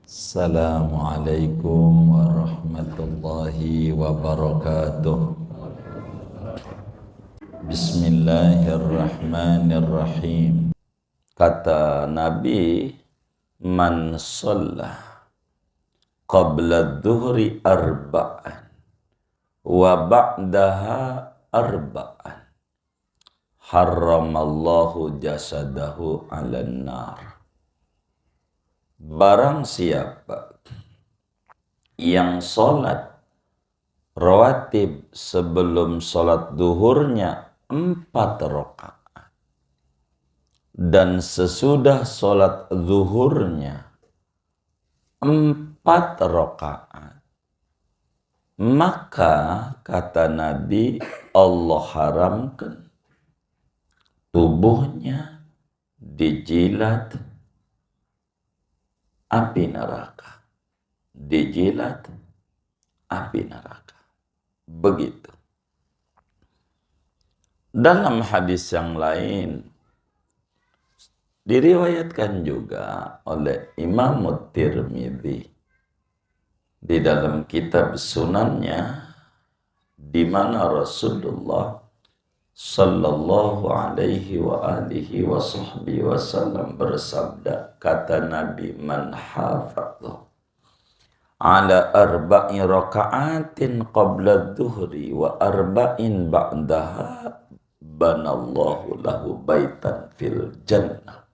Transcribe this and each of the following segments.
Assalamualaikum warahmatullahi wabarakatuh. Bismillahirrahmanirrahim. Kata Nabi, man shalla qabla dhuhri arba'an wa ba'daha arba'an harramallahu jasadahu 'alan nar. Barang siapa yang sholat rawatib sebelum sholat duhurnya 4 rakaat dan sesudah sholat zuhurnya 4 rakaat, maka kata Nabi, Allah haramkan tubuhnya dijilat api neraka. Dijilat api neraka. Begitu. Dalam hadis yang lain diriwayatkan juga oleh Imam Tirmidzi di dalam kitab sunannya, di mana Rasulullah sallallahu alaihi wa alihi wa sahbihi wasallam bersabda, kata Nabi, man hafadha ala arba'i raka'atin qabla dhuhri wa arba'in ba'daha banallahu lahu baitan fil jannah.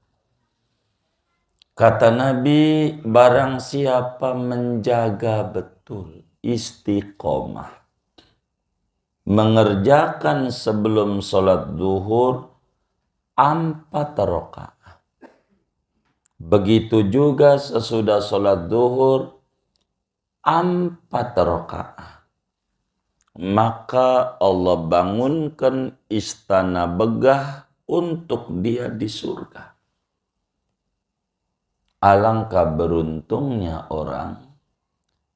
Kata Nabi, barang siapa menjaga betul istiqomah mengerjakan sebelum sholat duhur 4 rakaat. Begitu juga sesudah sholat duhur 4 rakaat. Maka Allah bangunkan istana begah untuk dia di surga. Alangkah beruntungnya orang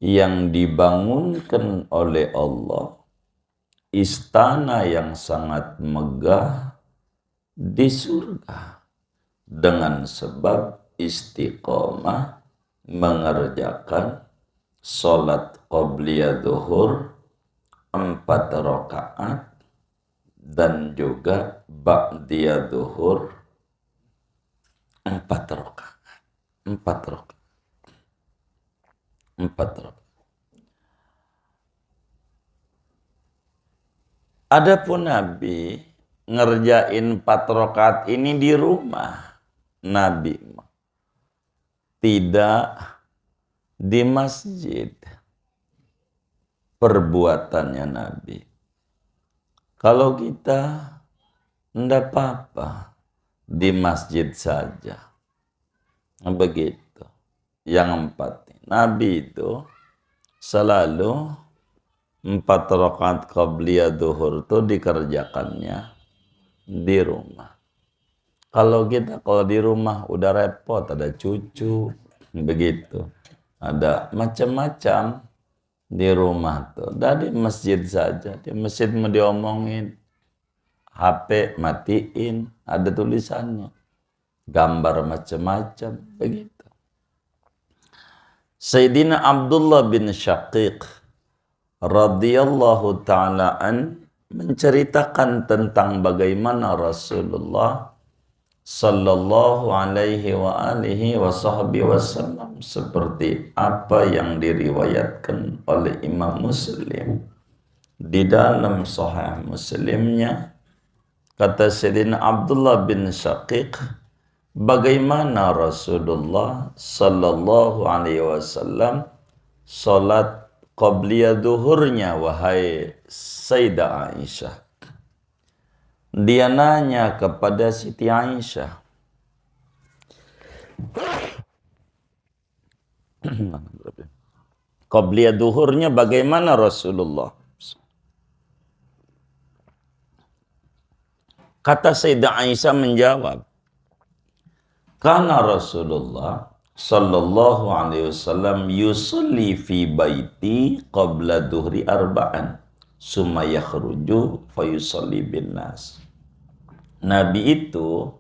yang dibangunkan oleh Allah istana yang sangat megah di surga dengan sebab istiqomah mengerjakan sholat qobliyah zuhur 4 rakaat dan juga ba'diyah zuhur 4 rakaat. 4 rakaat. 4 rakaat. Adapun Nabi ngerjain 4 rakaat ini di rumah. Nabi tidak di masjid. Perbuatannya Nabi. Kalau kita enggak apa-apa, di masjid saja. Begitu. Yang 4. Nabi itu selalu 4 rakaat qabliyah zuhur itu dikerjakannya di rumah. Kalau di rumah udah repot, ada cucu, begitu. Ada macam-macam di rumah tuh. Dari masjid saja. Di masjid mau diomongin, HP matiin, ada tulisannya. Gambar macam-macam, begitu. Sayyidina Abdullah bin Syaqiq radhiyallahu ta'ala an menceritakan tentang bagaimana Rasulullah sallallahu alaihi wa alihi wa sahbihi wasallam, seperti apa yang diriwayatkan oleh Imam Muslim di dalam Sahih Muslimnya. Kata Sayyidina Abdullah bin Syaqiq, bagaimana Rasulullah sallallahu alaihi wasallam salat qabliyah zuhurnya, wahai Sayyidah Aisyah. Dia nanya kepada Siti Aisyah, qabliyah zuhurnya bagaimana Rasulullah? Kata Sayyidah Aisyah menjawab, kana Rasulullah sallallahu alaihi wasallam yusalli fi baiti qabla dhuhri arba'an summa yakhruju fayusalli bin nas. Nabi itu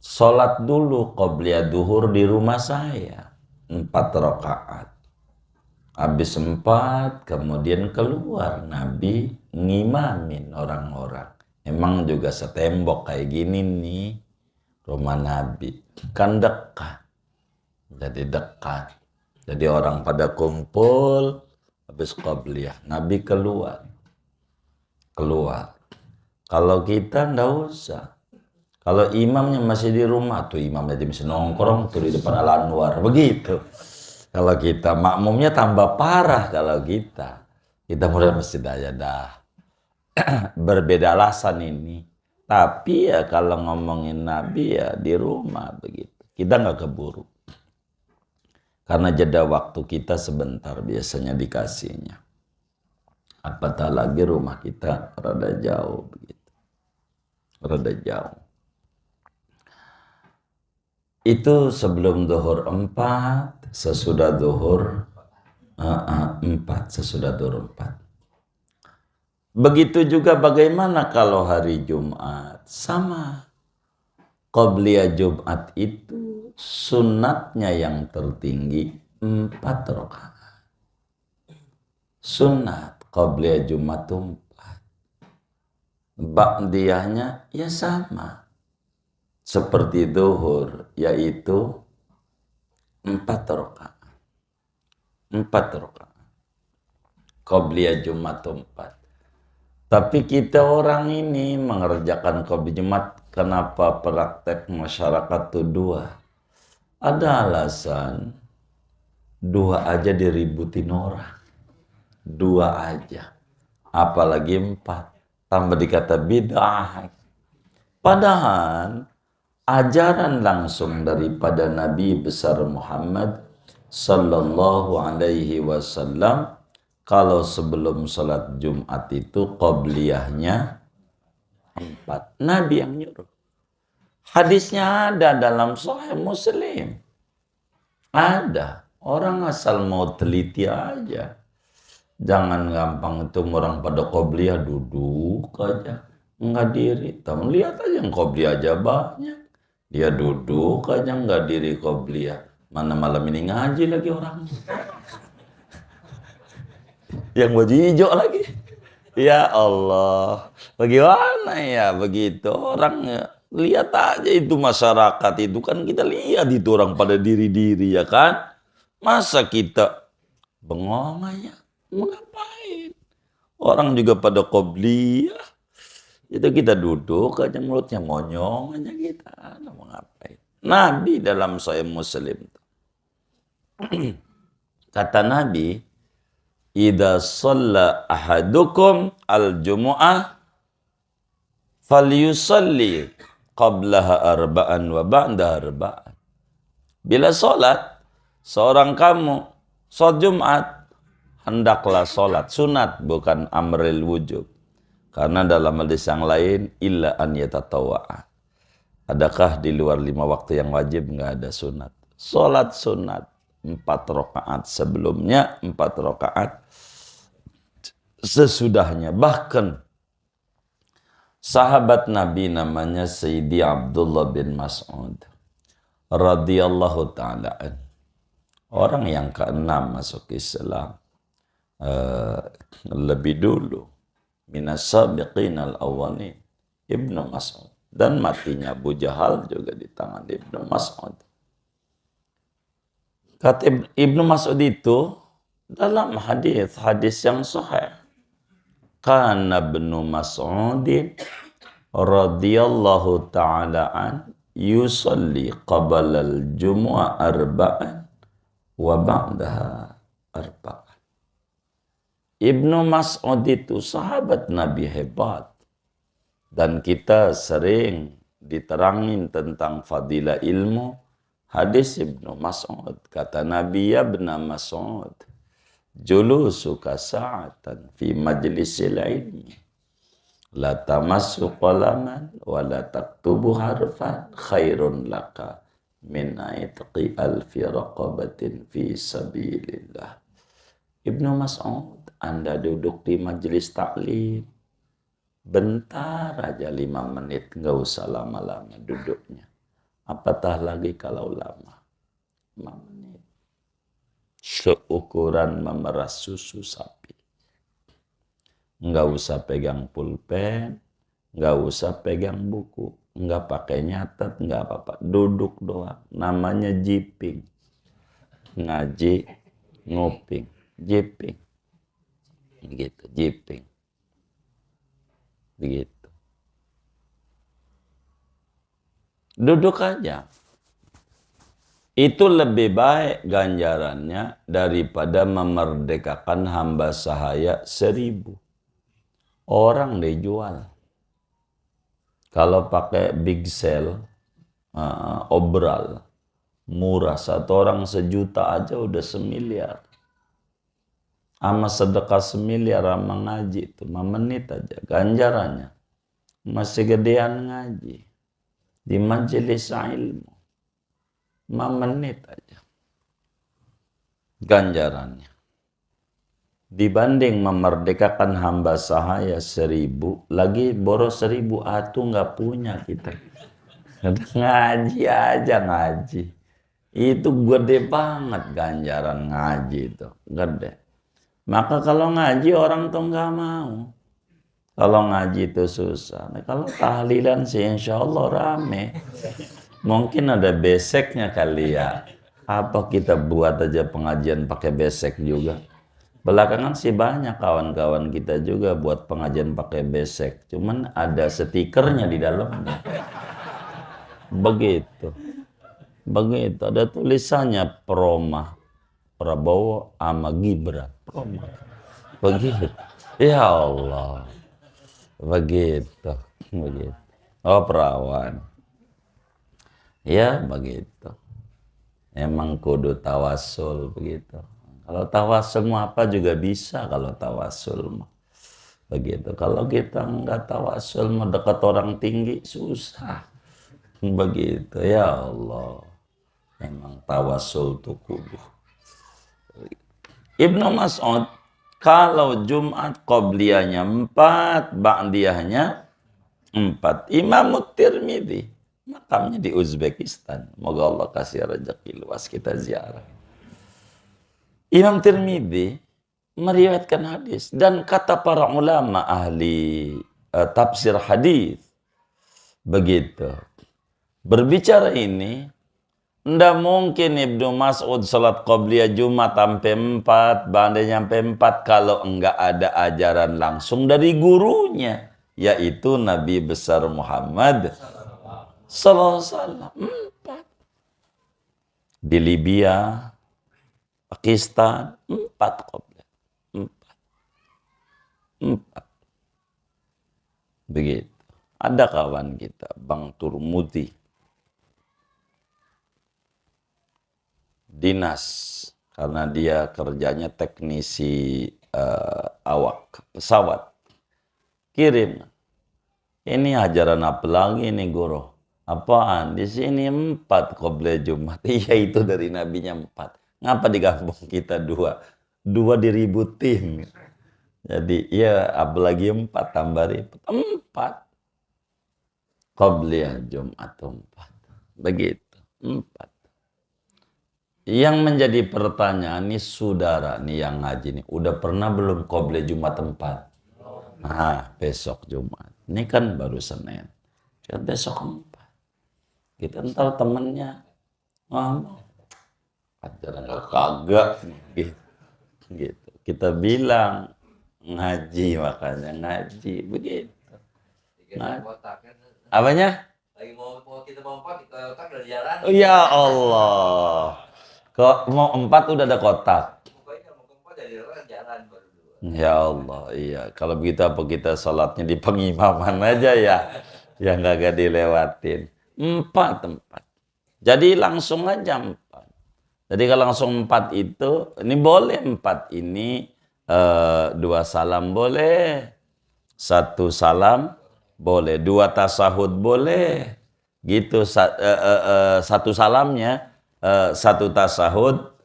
sholat dulu qobliyah duhur di rumah saya 4 rakaat. Habis 4 kemudian keluar Nabi ngimamin orang-orang. Emang juga setembok kayak gini nih rumah Nabi, kan dekat. Jadi dekat. Jadi orang pada kumpul habis qobliyah, Nabi keluar. Kalau kita ndak usah. Kalau imamnya masih di rumah, tuh imamnya masih nongkrong tuh di depan Al-Anwar, begitu. Kalau kita makmumnya tambah parah kalau kita mulai mesti daya dah. Berbeda alasan ini. Tapi ya kalau ngomongin Nabi ya di rumah begitu. Kita nggak keburu. Karena jeda waktu kita sebentar biasanya dikasihnya. Apatah lagi rumah kita rada jauh begitu. Rada jauh. Itu sebelum zuhur 4, sesudah zuhur 4, sesudah zuhur 4. Begitu juga bagaimana kalau hari Jumat? Sama. Qobliyah Jumat itu sunatnya yang tertinggi 4 rakaat. Sunat Qobliyah Jumat 4. Ba'diyahnya ya sama. Seperti zuhur, yaitu 4 rakaat. 4 rakaat. Qobliyah Jumat 4. Tapi kita orang ini mengerjakan qobliyah Jumat, kenapa praktek masyarakat itu 2? Ada alasan 2 aja diributin orang. 2 aja. Apalagi 4. Tambah dikata bid'ah. Padahal ajaran langsung daripada Nabi besar Muhammad sallallahu alaihi wasallam, kalau sebelum sholat Jumat itu qobliyahnya 4. Nabi yang nyuruh. Hadisnya ada dalam Sahih Muslim. Ada. Orang asal mau teliti aja. Jangan gampang itu orang pada qobliyah duduk aja. Enggak diri. Lihat aja yang qobliyah aja banyak. Dia duduk aja enggak diri qobliyah. Mana malam ini ngaji lagi orang. Yang baju hijau lagi. Ya Allah. Bagaimana ya begitu orang ya. Lihat aja itu masyarakat itu kan kita lihat itu orang pada diri-diri ya kan. Masa kita bengong aja. Mengapain? Orang juga pada qobliyah. Itu kita duduk aja mulutnya monyong aja kita. Mau ngapain? Nabi dalam Sahih Muslim. Kata Nabi, idza shalla ahadukum al-jumu'ah falyusalli qablaha arba'an wa ba'daha arba'an. Bila salat seorang kamu salat Jumat, hendaklah salat sunat bukan amril wujub. Karena dalam hadis yang lain illa an yatatawwa'a. Adakah di luar 5 waktu yang wajib enggak ada sunat? Salat sunat 4 rakaat sebelumnya, 4 rakaat sesudahnya. Bahkan sahabat Nabi namanya Sayyidi Abdullah bin Mas'ud radhiyallahu ta'ala, orang yang ke-6 masuk Islam, lebih dulu minas sabiqin al-awwalin, Ibnu Mas'ud, dan matinya Abu Jahal juga di tangan Ibnu Mas'ud. Kata Ibnu Mas'ud itu dalam hadis yang sahih, kana Ibnu Mas'udin radhiyallahu ta'ala an yusalli qabla al-jumu'ah arba'an wa ba'daha arba'an. Ibnu Mas'ud itu sahabat Nabi hebat. Dan kita sering diterangin tentang fadilah ilmu. Hadis Ibnu Mas'ud. Kata Nabi, ya Ibnu Mas'ud, julusuka sa'atan fi majlisil ilmi. La tamassu qalaman wa la taktubu harfan khairun laka min aitqi alfi raqabatin fi sabilillah. Ibnu Mas'ud, Anda duduk di majelis taklim, bentar aja 5 menit, nggak usah lama-lama duduknya. Apatah lagi kalau lama. 5 menit. Seukuran memeras susu sapi. Nggak usah pegang pulpen, nggak usah pegang buku, nggak pakai nyatet, nggak apa-apa. Duduk doang. Namanya jiping. Ngaji, nguping, jiping. Begitu, jiping. Begitu. Duduk aja. Itu lebih baik ganjarannya daripada memerdekakan hamba sahaya 1000. Orang dijual. Kalau pakai big sale, obral, murah. Satu orang 1 juta aja udah 1 miliar. Ama sedekah 1 miliar sama ngaji itu 5 menit aja ganjarannya. Masih gedean ngaji. Di majelis ilmu. 5 menit aja ganjarannya. Dibanding memerdekakan hamba sahaya 1000, lagi boros 1000 atuh nggak punya kita. Ngaji aja ngaji. Itu gede banget ganjaran ngaji itu, gede. Maka kalau ngaji orang tuh nggak mau. Kalau ngaji itu susah. Nah, kalau tahlilan sih insya Allah rame. Mungkin ada beseknya kali ya. Apa kita buat aja pengajian pakai besek juga. Belakangan sih banyak kawan-kawan kita juga buat pengajian pakai besek. Cuman ada stikernya di dalamnya. Begitu. Begitu. Ada tulisannya Proma, Prabowo sama Gibran. Proma. Begitu. Ya Allah. Begitu. Begitu. Oh, perawan. Ya begitu. Emang kudu tawasul begitu. Kalau tawasul mau apa juga bisa kalau tawasul mah. Begitu. Kalau kita nggak tawasul mau dekat orang tinggi susah. Begitu. Ya Allah. Emang tawasul tuh kudu. Ibnu Mas'ud kalau Jumat qobliyahnya 4, ba'diyahnya 4. Imam Tirmidzi makamnya di Uzbekistan. Moga Allah kasih rezeki luas kita ziarah. Imam Tirmidzi meriwayatkan hadis dan kata para ulama ahli tafsir hadis begitu. Berbicara ini, ndak mungkin Ibnu Mas'ud salat qobliyah Jumat sampai 4, bandanya sampai 4 kalau enggak ada ajaran langsung dari gurunya, yaitu Nabi besar Muhammad sallallahu alaihi wasallam. 4. Di Libya, Pakistan, 4 qobliyah. 4. Begitu. Ada kawan kita, Bang Turmudi, dinas, karena dia kerjanya teknisi awak pesawat. Kirim. Ini ajaran apa lagi nih guru? Apaan? Di sini 4 qobliyah Jumat. Iya itu dari nabinya 4. Ngapa di kampung kita 2? 2 diributin. Jadi ya apalagi 4 tambah ribut. 4 qobliyah Jumat 4. Begitu. 4. Yang menjadi pertanyaan nih saudara nih yang ngaji nih, udah pernah belum qobliyah Jumat 4? Nah, besok Jumat. Ini kan baru Senin. Kan besok 4. Kita ntar temennya ngomong, ajaran kagak gitu. Kita bilang ngaji, makanya ngaji begitu. Apanya? Lagi mau kita mau 4 kita kotak dari jalan. Oh, ya Allah. Kok mau 4 udah ada kotak. Pokoknya mau 4 dari jalan baru 2. Ya Allah, iya. Kalau begitu apa kita sholatnya di pengimaman aja ya. Yang kagak dilewatin. 4 tempat. Jadi langsung aja 4. Jadi kalau langsung 4 itu, ini boleh 4 ini 2 salam boleh. 1 salam boleh. 2 tasahud boleh. Gitu 1 salamnya 1 tasahud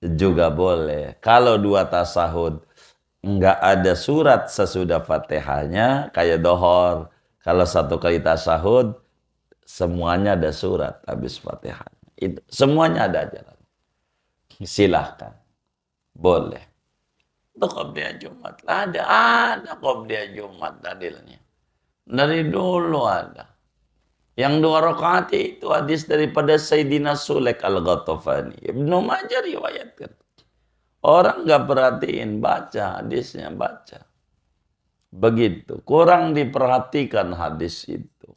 juga boleh. Kalau 2 tasahud enggak ada surat sesudah Fatihahnya kayak dohor. Kalau 1 kali tasahud Semuanya ada surat habis Fatihah. Itu semuanya ada ajaran. Silahkan. Boleh. Itu qobliyah Jumat. Ada qobliyah Jumat dalilnya. Dari dulu ada. Yang 2 rakaat itu hadis daripada Sayyidina Sulek Al-Ghatafani. Ibnu Majah riwayatkan. Orang nggak perhatiin, baca hadisnya, baca. Begitu. Kurang diperhatikan hadis itu.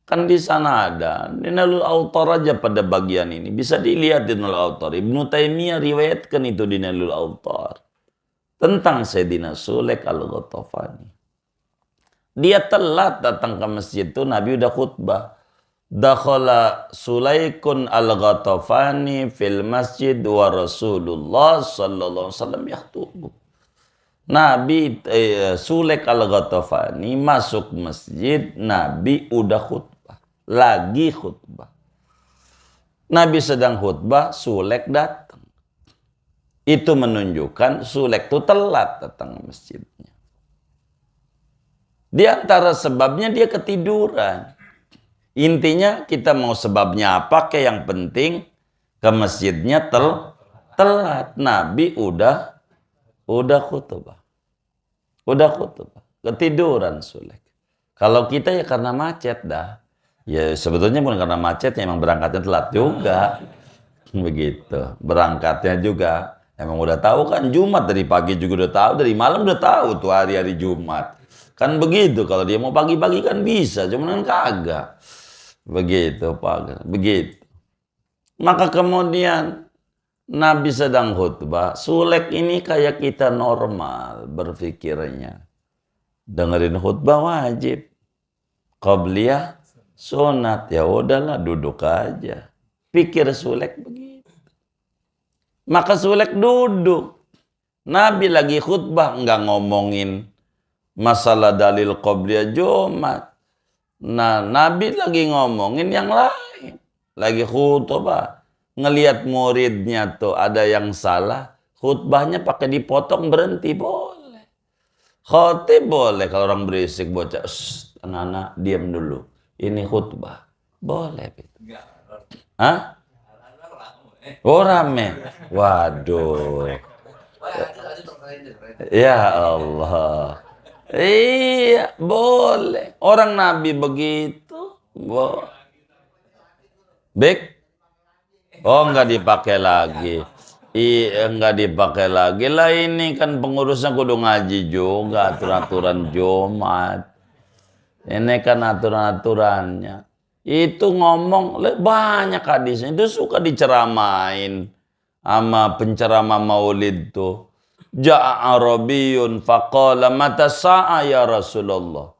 Kan di sana ada. Di Nailul Awtar aja pada bagian ini. Bisa dilihat di Nailul Awtar. Ibnu Taimiyah riwayatkan itu di Nailul Awtar. Tentang Sayyidina Sulek Al-Ghatafani. Dia telat datang ke masjid itu, Nabi udah khutbah. Dakhala Sulaikun Al-Ghatafani fil masjid wa Rasulullah sallallahu alaihi wasallam yakhtub. Nabi Sulaik Al-Ghatafani masuk masjid, Nabi udah khutbah. Lagi khutbah. Nabi sedang khutbah, Sulek datang. Itu menunjukkan Sulek itu telat datang ke masjidnya. Di antara sebabnya dia ketiduran. Intinya kita mau sebabnya apa, kayak yang penting ke masjidnya telat. Nabi udah khutbah. Udah khutbah. Ketiduran Sulek. Kalau kita ya karena macet dah. Ya sebetulnya bukan karena macet, emang berangkatnya telat juga. Begitu. Berangkatnya juga. Emang udah tahu kan Jumat, dari pagi juga udah tahu, dari malam udah tahu tuh hari-hari Jumat. Kan begitu, kalau dia mau pagi-pagi kan bisa, cuman kan kagak. Begitu, Pak. Begitu. Maka kemudian Nabi sedang khutbah, Sulek ini kayak kita normal berpikirnya. Dengerin khutbah wajib. Qobliyah sunat, ya udahlah duduk aja. Pikir Sulek begitu. Maka Sulek duduk. Nabi lagi khutbah nggak ngomongin masalah dalil qobliyah Jumat. Nah, Nabi lagi ngomongin yang lain. Lagi khutbah. Ngelihat muridnya tuh ada yang salah, khutbahnya pakai dipotong, berhenti, boleh. Khotib boleh kalau orang berisik, bocah, anak-anak diam dulu. Ini khutbah. Boleh. Hah? Oh rame. Waduh. Ya Allah. Iya, boleh. Orang Nabi begitu. Baik. Oh, enggak dipakai lagi. Iya, enggak dipakai lagi. Lah ini kan pengurusnya kudu ngaji juga, aturan-aturan Jumat. Ini kan aturan-aturannya. Itu ngomong banyak hadisnya. Itu suka diceramain sama penceramah maulid tuh. Ja'a Arabiyun faqala mata sa'a ya Rasulullah.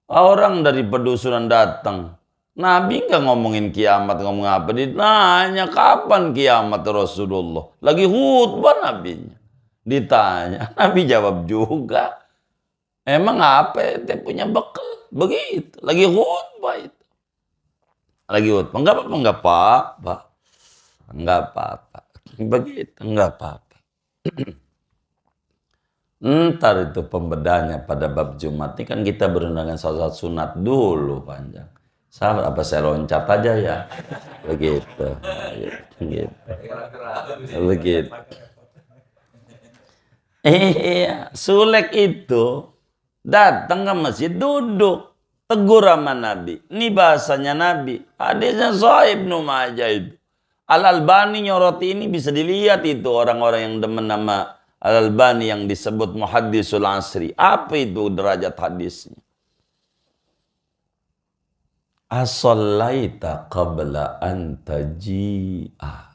Orang dari pedusunan datang. Nabi nggak ngomongin kiamat, ngomong apa? Ditanya kapan kiamat Rasulullah. Lagi khutbah nabinya. Ditanya, Nabi jawab juga. Emang apa? Dia punya bekal. Begitu. Lagi khutbah itu. Lagi khutbah. Enggak apa-apa. Enggak apa-apa. Begitu. Enggak apa-apa. Ntar itu pembedanya pada bab Jumat ini kan kita berundangan salat sunat dulu panjang. Sahabat apa saya loncat aja ya? Begitu. Begitu. Iya, Sulek itu datang ke masjid, duduk, tegur sama Nabi. Ini bahasanya Nabi. Hadisnya Sahih Ibnu Majah itu. Al-Albani nyoroti ini, bisa dilihat itu orang-orang yang demen nama Al-Albani yang disebut Muhaddisul Asri. Apa itu derajat hadisnya? As-sallaita qabla an taji'a.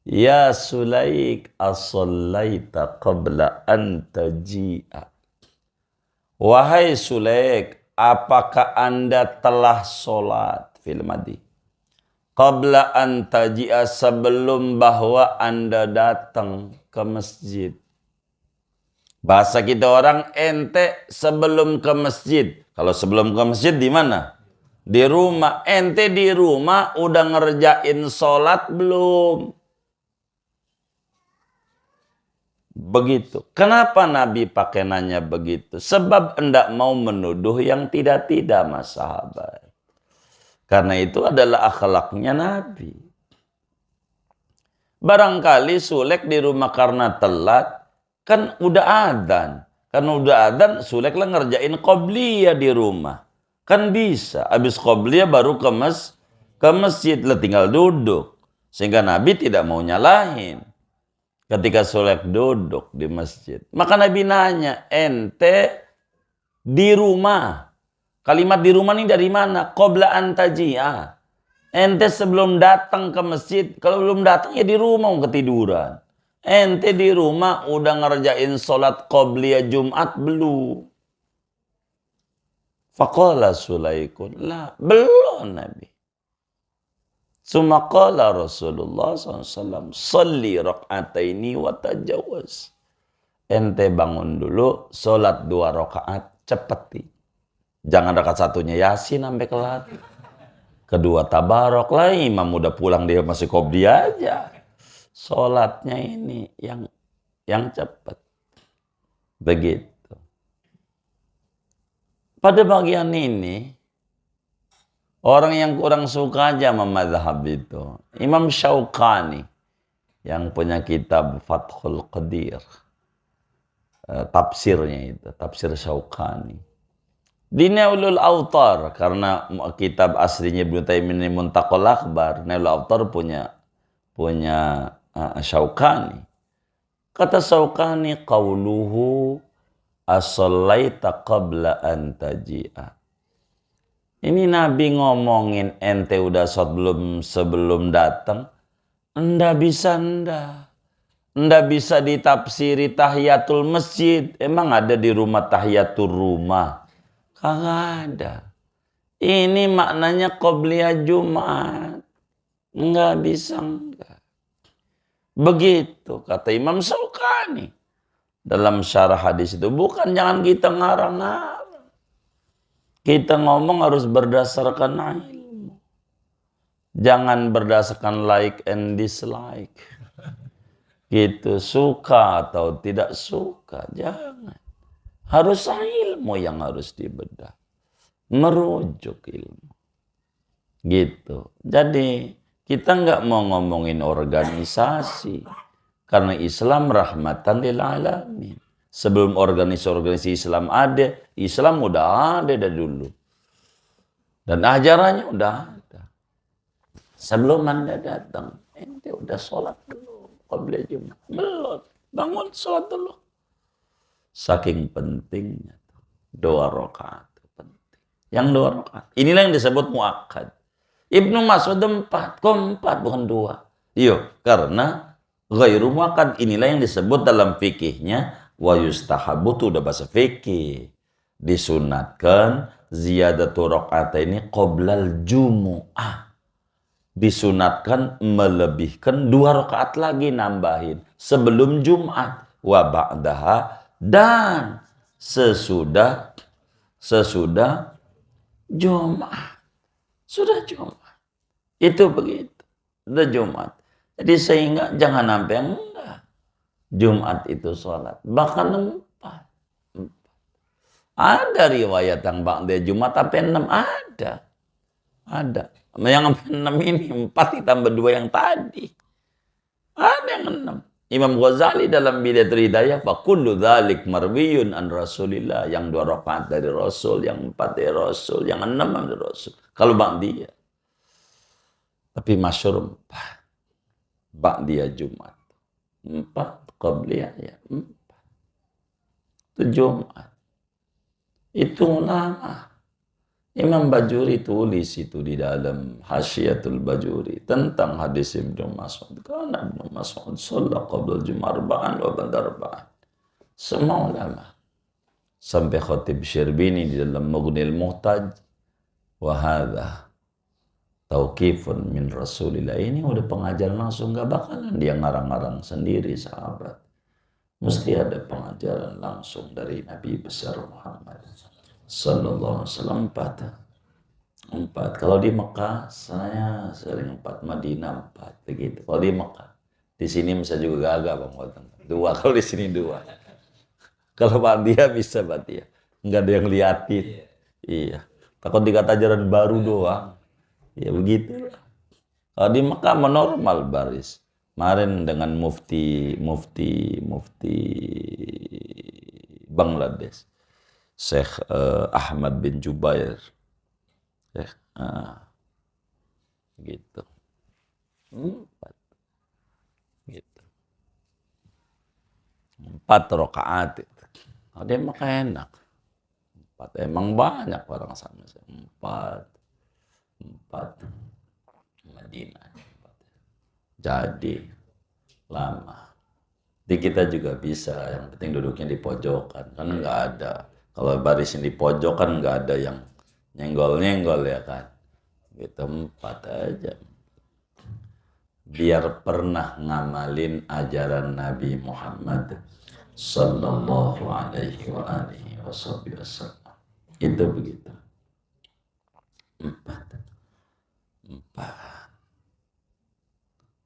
Ya Sulaik, as-sallaita qabla an taji'a. Wahai Sulaik, apakah Anda telah sholat fil madi? Qabla an taji'a, sebelum bahwa Anda datang ke masjid. Bahasa kita orang, ente sebelum ke masjid. Kalau sebelum ke masjid di mana? Di rumah. Ente di rumah udah ngerjain sholat belum? Begitu. Kenapa Nabi pakai nanya begitu? Sebab hendak mau menuduh yang tidak-tidak, mas sahabat. Karena itu adalah akhlaknya Nabi. Barangkali Sulek di rumah karena telat, kan udah adzan. Kan udah adzan, Sulek lah ngerjain qobliyah di rumah. Kan bisa. Habis qobliyah baru ke masjid, lah tinggal duduk. Sehingga Nabi tidak mau nyalahin. Ketika Sulek duduk di masjid. Maka Nabi nanya, ente di rumah. Kalimat di rumah ini dari mana? Qabla antajia. Ente sebelum datang ke masjid. Kalau belum datang ya di rumah ketiduran. Ente di rumah udah ngerjain sholat qobliyah Jumat belum? Faqala Sulaikun. Lah, belum Nabi. Sumaqala Rasulullah SAW, salli rak'ataini wa tajawaz. Ente bangun dulu, sholat 2 rakaat, cepeti. Jangan rakaat satunya Yasin sampai kelar. Kedua tabarok lah, imam udah pulang dia masih qobliyah aja. Sholatnya ini yang cepat. Begitu. Pada bagian ini, orang yang kurang suka aja sama mazhab itu. Imam Syaukani yang punya kitab Fathul Qadir. Tafsirnya itu, tafsir Syaukani. Di Nailul Autar, karena kitab aslinya Ibnu Taimiyah ini Muntaqal Akhbar, Nailul Autar punya Syaukani. Kata Syaukani, qauluhu as-sallaita qabla an taji'a. Ini Nabi ngomongin ente udah sholat sebelum datang. Ndak bisa ditafsiri tahiyatul masjid. Emang ada di rumah tahiyatul rumah? Kagak ada. Ini maknanya qobliyah Jumat. Nggak bisa, enggak. Begitu kata Imam Syaukani. Dalam syarah hadis itu. Bukan jangan kita ngarang-ngarang. Kita ngomong harus berdasarkan ilmu. Jangan berdasarkan like and dislike. Gitu, suka atau tidak suka. Jangan. Harus ilmu yang harus dibedah. Merujuk ilmu. Gitu. Jadi kita nggak mau ngomongin organisasi. Karena Islam rahmatan lil alamin. Sebelum organisasi Islam ada, Islam udah ada dari dulu. Dan ajarannya udah ada. Sebelum Anda datang, ente udah sholat dulu. Qobliyah Jumat. Belum. Bangun sholat dulu. Saking pentingnya. 2 rakaat. Penting. Yang 2 rakaat. Inilah yang disebut muakkad. Ibnu Mas'ud 4. Kok 4 bukan 2? Iya. Karena ghairu muakkad. Inilah yang disebut dalam fikihnya. Wa yustahabu itu udah bahasa fikih. Disunatkan ziyadatu rakaataini qoblal jumu'ah. Disunatkan melebihkan 2 rakaat lagi nambahin sebelum Jumat wa ba'daha dan sesudah Jumat. Sudah Jumat. Itu begitu. Sudah Jumat. Jadi sehingga jangan sampai enggak. Jumat itu sholat. Bahkan 4. Ada riwayat yang ba'da Jumat sampai 6 ada. Ada. Yang 6 ini 4 ditambah 2 yang tadi. Ada yang 6. Imam Ghazali dalam Bidayatul Hidayah, fa kullu dzalik marwiyun an Rasulillah, yang 2 rakaat dari Rasul, yang 4 dari Rasul, yang 6 dari Rasul. Kalau ba'diyah. Tapi masyhur 4. Ba'diyah Jumat. 4 qabliyah ya 4. Itu Jumat. Itu ulama. Imam Bajuri tulis itu di dalam Hasyiatul Bajuri tentang hadis Ibnu Mas'ud. Karena Ibnu Mas'ud sholat qabla Jumat arba'an wa ba'da arba'an. Semua ulama. Sampai Khatib Syirbini di dalam Mughnil Muhtaj. Wa hadha tauqifun min Rasulillah. Ini udah pengajaran langsung. Gak bakalan dia ngarang-ngarang sendiri sahabat. Mesti ada pengajaran langsung dari Nabi besar Muhammad Sallallahu Alaihi Wasallam. 4. Kalau di Mekah saya sering 4, Madinah 4 begitu. Kalau di Mekah Di sini bisa juga gagak Bang Walter. 2 kalau di sini 2. Kalau Pak dia bisa Pak dia. Enggak ada yang liatin. Iya. Takut dikata ajaran baru doang. Ya begitu. Kalau di Mekah normal baris. Kemarin dengan mufti Bangladesh. Syekh Ahmad bin Jubair. Gitu. 4. Gitu. 4 rakaat. Oh, dia Mekah enak. 4. Emang banyak orang sama. 4. Madinah. 4. Jadi lama. Di kita juga bisa, yang penting duduknya di pojokan, karena nggak ada. Kalau barisin di pojokan nggak ada yang nyenggol-nyenggol ya kan. Gitu 4 aja. Biar pernah ngamalin ajaran Nabi Muhammad sallallahu alaihi wa alihi wasallam. Itu begitu. 4.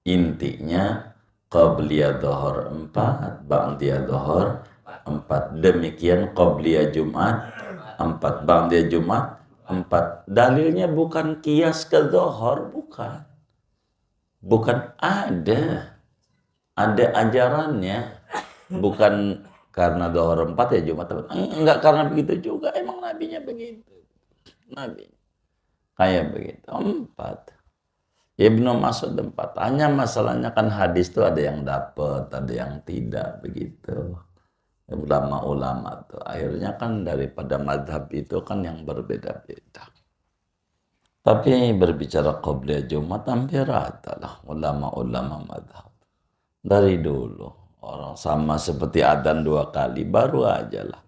Intinya qabliyah dhuhur 4, ba'diyah dhuhur 4. Demikian qabliyah Jumat 4, ba'diyah Jumat 4. Dalilnya bukan kias ke dhuhur, bukan. Bukan ada ajarannya. Bukan karena dhuhur 4 ya Jumat 4. Enggak karena begitu juga, emang nabinya begitu. Nabi kayak begitu 4. Ibnu Mas'ud 4. Hanya masalahnya kan hadis itu ada yang dapat, ada yang tidak begitu. Ulama-ulama tuh akhirnya kan daripada madhab itu kan yang berbeda-beda. Tapi berbicara qabliyah Jumat hampir rata lah ulama-ulama madhab. Dari dulu orang sama seperti adzan 2 kali baru aja lah.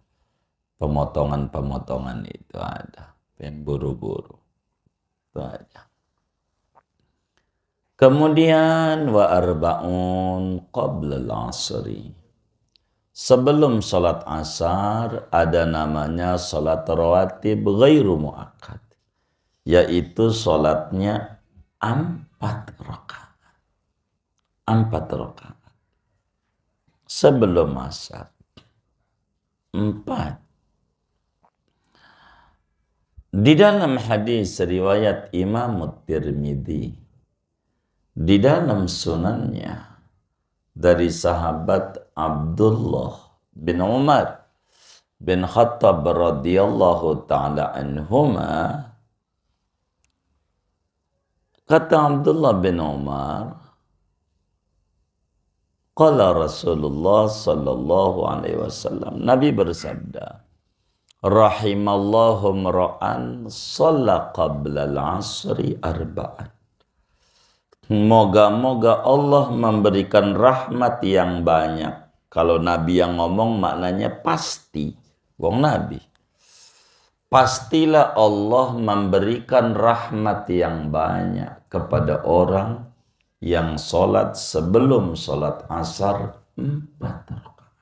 Pemotongan-pemotongan itu ada. Pengen buru-buru. Itu aja. Kemudian wa arba'un qabla al-asri. Sebelum salat asar ada namanya salat rawatib ghairu muakkad, yaitu salatnya 4 rakaat. 4 rakaat. Sebelum asar 4. Di dalam hadis riwayat Imam Tirmidzi, di dalam sunannya dari sahabat Abdullah bin Umar bin Khattab radhiyallahu ta'ala anhuma, kata Abdullah bin Umar, qala Rasulullah sallallahu alaihi wasallam, Nabi bersabda, rahimallahu mra'an shalla qabla al-'asri arba'an. Moga-moga Allah memberikan rahmat yang banyak. Kalau Nabi yang ngomong maknanya pasti. Wong Nabi. Pastilah Allah memberikan rahmat yang banyak kepada orang yang sholat sebelum sholat asar 4 rakaat.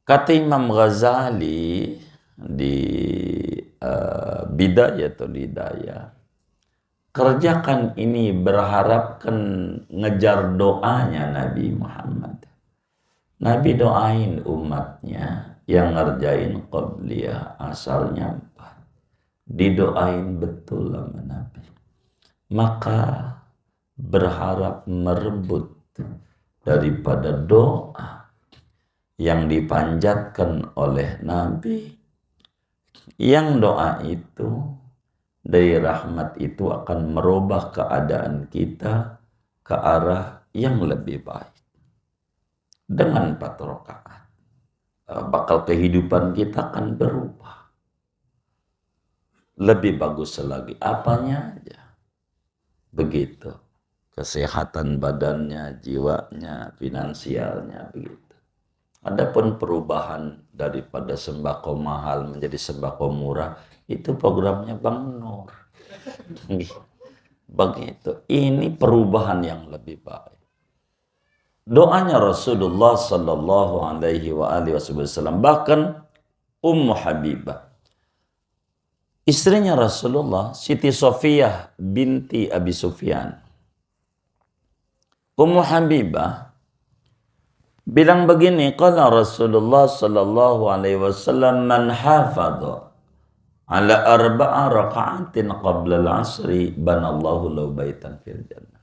Kata Imam Ghazali di Bidayatul Hidayah, kerjakan ini berharapkan ngejar doanya Nabi Muhammad. Nabi doain umatnya yang ngerjain qabliyah asarnya 4. Didoain betul sama Nabi. Maka berharap merebut daripada doa yang dipanjatkan oleh Nabi. Yang doa itu dari rahmat itu akan merubah keadaan kita ke arah yang lebih baik. Dengan 4 rakaat, bakal kehidupan kita akan berubah. Lebih bagus lagi. Apanya aja. Begitu. Kesehatan badannya, jiwanya, finansialnya, begitu. Adapun perubahan daripada sembako mahal menjadi sembako murah, itu programnya Bang Nur. Begitu. Ini perubahan yang lebih baik. Doanya Rasulullah sallallahu alaihi wasallam, bahkan Ummu Habibah, istrinya Rasulullah, Siti Sofiyah binti Abi Sufyan, Ummu Habibah bilang begini, qala Rasulullah sallallahu alaihi wasallam, man hafadha ala arba'a raka'atin qabla al-'asri banallahu lahu baitan fil jannah.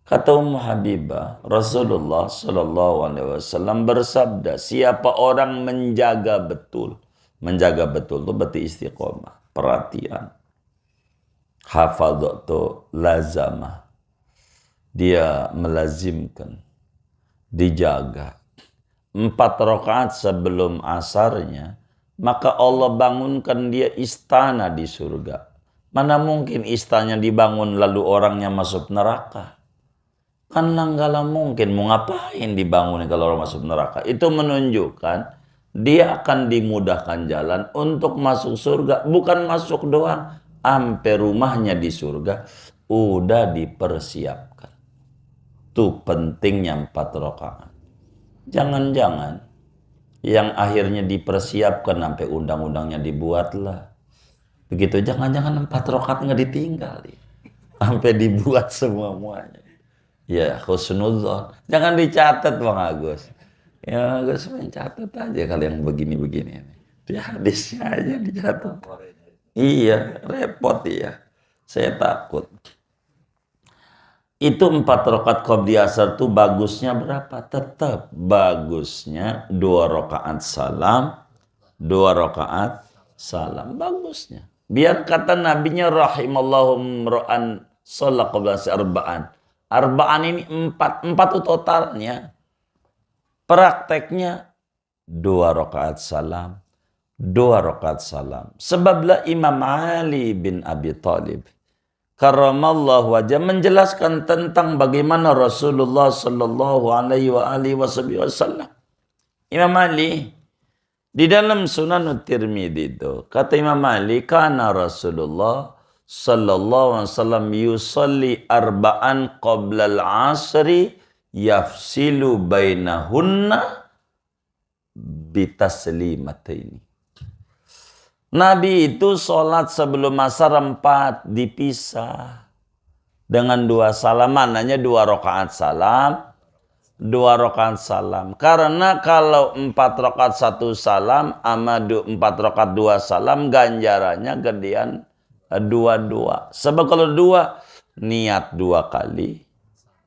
Kata Ummu Habibah, Rasulullah sallallahu alaihi wasallam bersabda, siapa orang menjaga betul itu berarti istiqomah, perhatian. Hafadha itu lazamah, dia melazimkan, dijaga 4 rakaat sebelum asarnya, maka Allah bangunkan dia istana di surga. Mana mungkin istananya dibangun lalu orangnya masuk neraka? Kan nggak mungkin, mau ngapain dibangun kalau orang masuk neraka? Itu menunjukkan dia akan dimudahkan jalan untuk masuk surga, bukan masuk doang, sampai rumahnya di surga udah dipersiapkan. Tuh pentingnya 4 rakaat. Jangan-jangan yang akhirnya dipersiapkan sampai undang-undangnya dibuatlah. Begitu, jangan-jangan 4 rakaat nggak ditinggal. Sampai dibuat semuanya. Ya, husnudzon. Jangan dicatat Bang Agus. Ya, Agus mencatat aja kalau yang begini-begini. Dia hadisnya aja dicatat. Iya, repot ya. Saya takut. Itu 4 rakaat qabli asar tuh bagusnya berapa? Tetap bagusnya 2 rakaat salam, 2 rakaat salam. Bagusnya. Biar kata nabinya rahimallahu mra'an shalla qabla arba'an. Arba'an ini 4 itu totalnya. Prakteknya 2 rakaat salam, 2 rakaat salam. Sebablah Imam Ali bin Abi Thalib karramallahu wajah menjelaskan tentang bagaimana Rasulullah sallallahu alaihi wasallam. Imam Ali di dalam Sunan Tirmidzi itu kata Imam Ali, kana Rasulullah sallallahu alaihi wasallam yusalli arba'an qabla al-'asri yafsilu bainahunna bitaslimataini. Nabi itu sholat sebelum asar 4 dipisah dengan 2 salam, mananya 2 rakaat salam, 2 rakaat salam. Karena kalau 4 rakaat 1 salam sama 4 rakaat 2 salam ganjarannya gedean 2. Sebab kalau 2 niat 2 kali,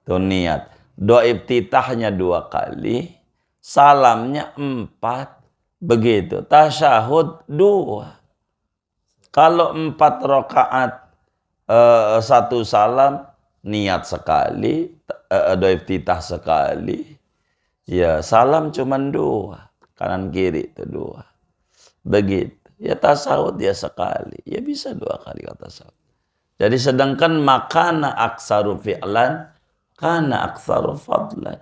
tuh niat. Doa iftitahnya 2 kali, salamnya 4, begitu. Tasyahud 2. Kalau 4 rakaat 1 salam, niat sekali, doa iftitah sekali, ya salam cuma 2, kanan kiri itu 2, begitu. Ya tasawuf dia sekali, ya bisa 2 kali kata tasawuf. Jadi sedangkan makana aksaru fi'lan, kana aksaru fadlan.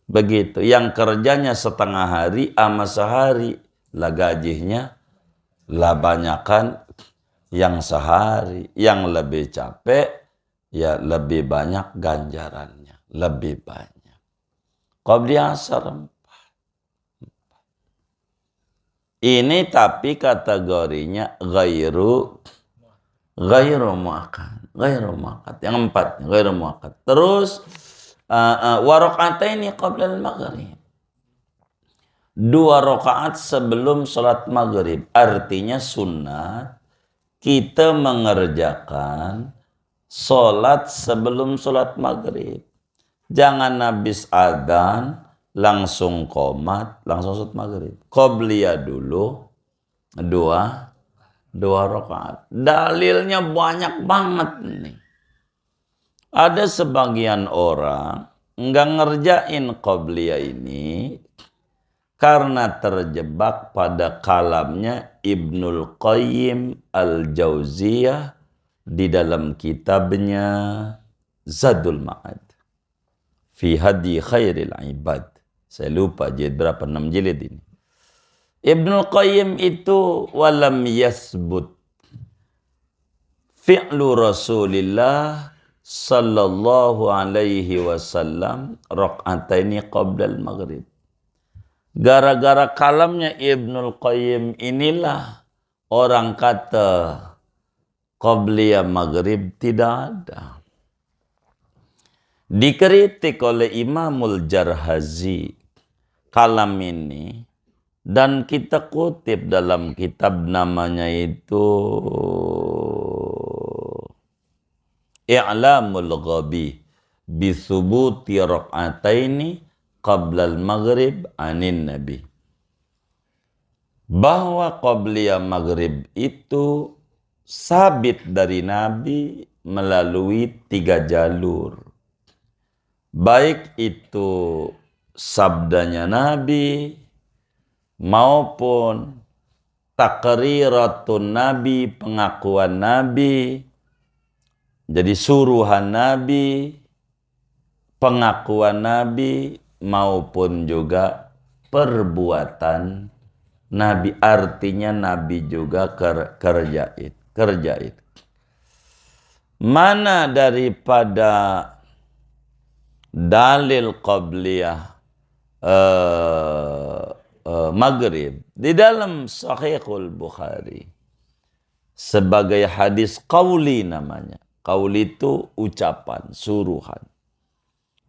Begitu, yang kerjanya setengah hari ama sehari, lah gajinya lah banyakan yang sehari. Yang lebih capek, ya lebih banyak ganjarannya, lebih banyak. Qabli asar 4. Ini tapi kategorinya ghairu muakkad. Ghairu muakkad. Yang 4 ghairu muakkad. Terus wa raka'ataini qabla al-maghrib. 2 rakaat sebelum sholat maghrib. Artinya sunat kita mengerjakan sholat sebelum sholat maghrib. Jangan habis adzan langsung qomat, langsung sholat maghrib. Qobliyah dulu 2 rakaat. Dalilnya banyak banget nih. Ada sebagian orang nggak ngerjain qobliyah ini karena terjebak pada kalamnya Ibnul Qayyim Al-Jauziyah di dalam kitabnya Zadul Ma'ad fi Hadi Khairil Ibad. Saya lupa jilid berapa, 6 jilid ini. Ibnul Qayyim itu walam yasbut fi'lu Rasulillah sallallahu alaihi wasallam rak'ataini qabla al-maghrib. Gara-gara kalamnya Ibnul Qayyim inilah orang kata qabliyah maghrib tidak ada. Dikritik oleh Imamul Jarhazi kalam ini, dan kita kutip dalam kitab namanya itu I'lamul Ghabi bi thubuti rak'ataini qabla al-maghrib anin nabi. Bahwa qabliyah maghrib itu sabit dari Nabi melalui 3 jalur. Baik itu sabdanya Nabi maupun takriratun Nabi, pengakuan Nabi, jadi suruhan Nabi, pengakuan Nabi, maupun juga perbuatan Nabi. Artinya Nabi juga kerja itu. Mana daripada dalil qabliyah maghrib di dalam Sahihul Bukhari sebagai hadis qauli namanya. Qauli itu ucapan, suruhan.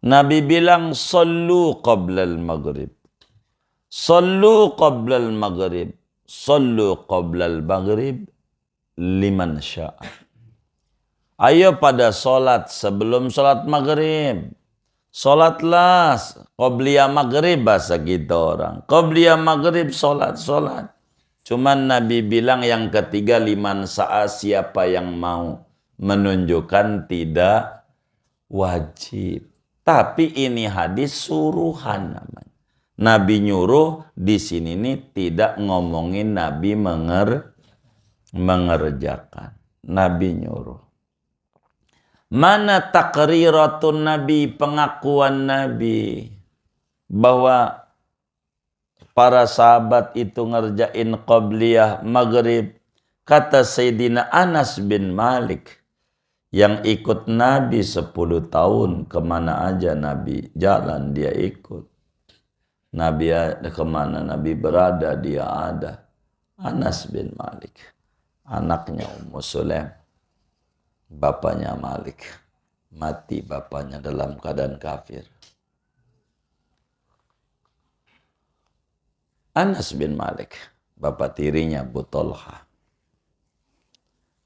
Nabi bilang sallu qablal maghrib. Sallu qablal maghrib. Sallu qablal maghrib liman sya'a. Ayo pada solat sebelum solat maghrib. Solatlah qabliyah maghrib bahasa kita orang. Qabliyah maghrib solat. Cuman Nabi bilang yang ketiga liman sya'a, siapa yang mau, menunjukkan tidak wajib. Tapi ini hadis suruhan namanya. Nabi nyuruh, di sini nih tidak ngomongin Nabi mengerjakan. Nabi nyuruh. Mana takriratun Nabi, pengakuan Nabi bahwa para sahabat itu ngerjain qabliyah maghrib. Kata Sayyidina Anas bin Malik yang ikut Nabi 10 tahun, kemana aja Nabi jalan dia ikut. Nabi kemana Nabi berada dia ada. Anas bin Malik, anaknya Ummu Sulaim, bapaknya Malik, mati bapaknya dalam keadaan kafir. Anas bin Malik, bapak tirinya Abu Talha.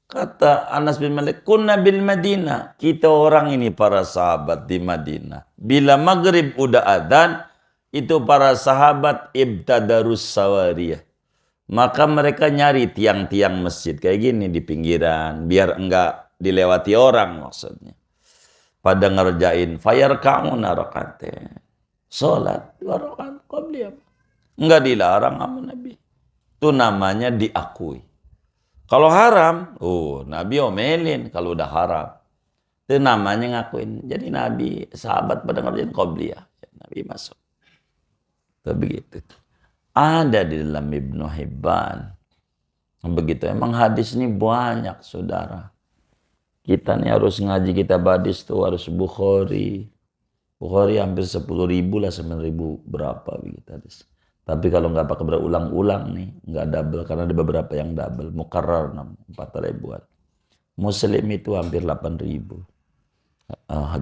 Kata Anas bin Malik, kunna bil Madinah. Kita orang ini para sahabat di Madinah. Bila maghrib udah adzan, itu para sahabat ibtadarus sawariyah. Maka mereka nyari tiang-tiang masjid kayak gini di pinggiran, biar enggak dilewati orang maksudnya. Pada ngerjain fayarka'una rakatain. Salat 2 rakaat qabliyah. Enggak dilarang sama Nabi. Itu namanya diakui. Kalau haram, Nabi omelin kalau udah haram. Itu namanya ngakuin. Jadi Nabi, sahabat pada ngerjain qabliyah. Nabi masuk. Itu begitu. Ada di dalam Ibnu Hibban. Begitu. Emang hadis ini banyak, saudara. Kita nih harus ngaji kitab hadis tuh harus Bukhari. Bukhari hampir 10.000 lah, 9.000 berapa begitu hadis. Tapi kalau nggak pakai berulang-ulang nih, nggak double, karena ada beberapa yang double, mukarrar 4.000-an. Muslim itu hampir 8.000.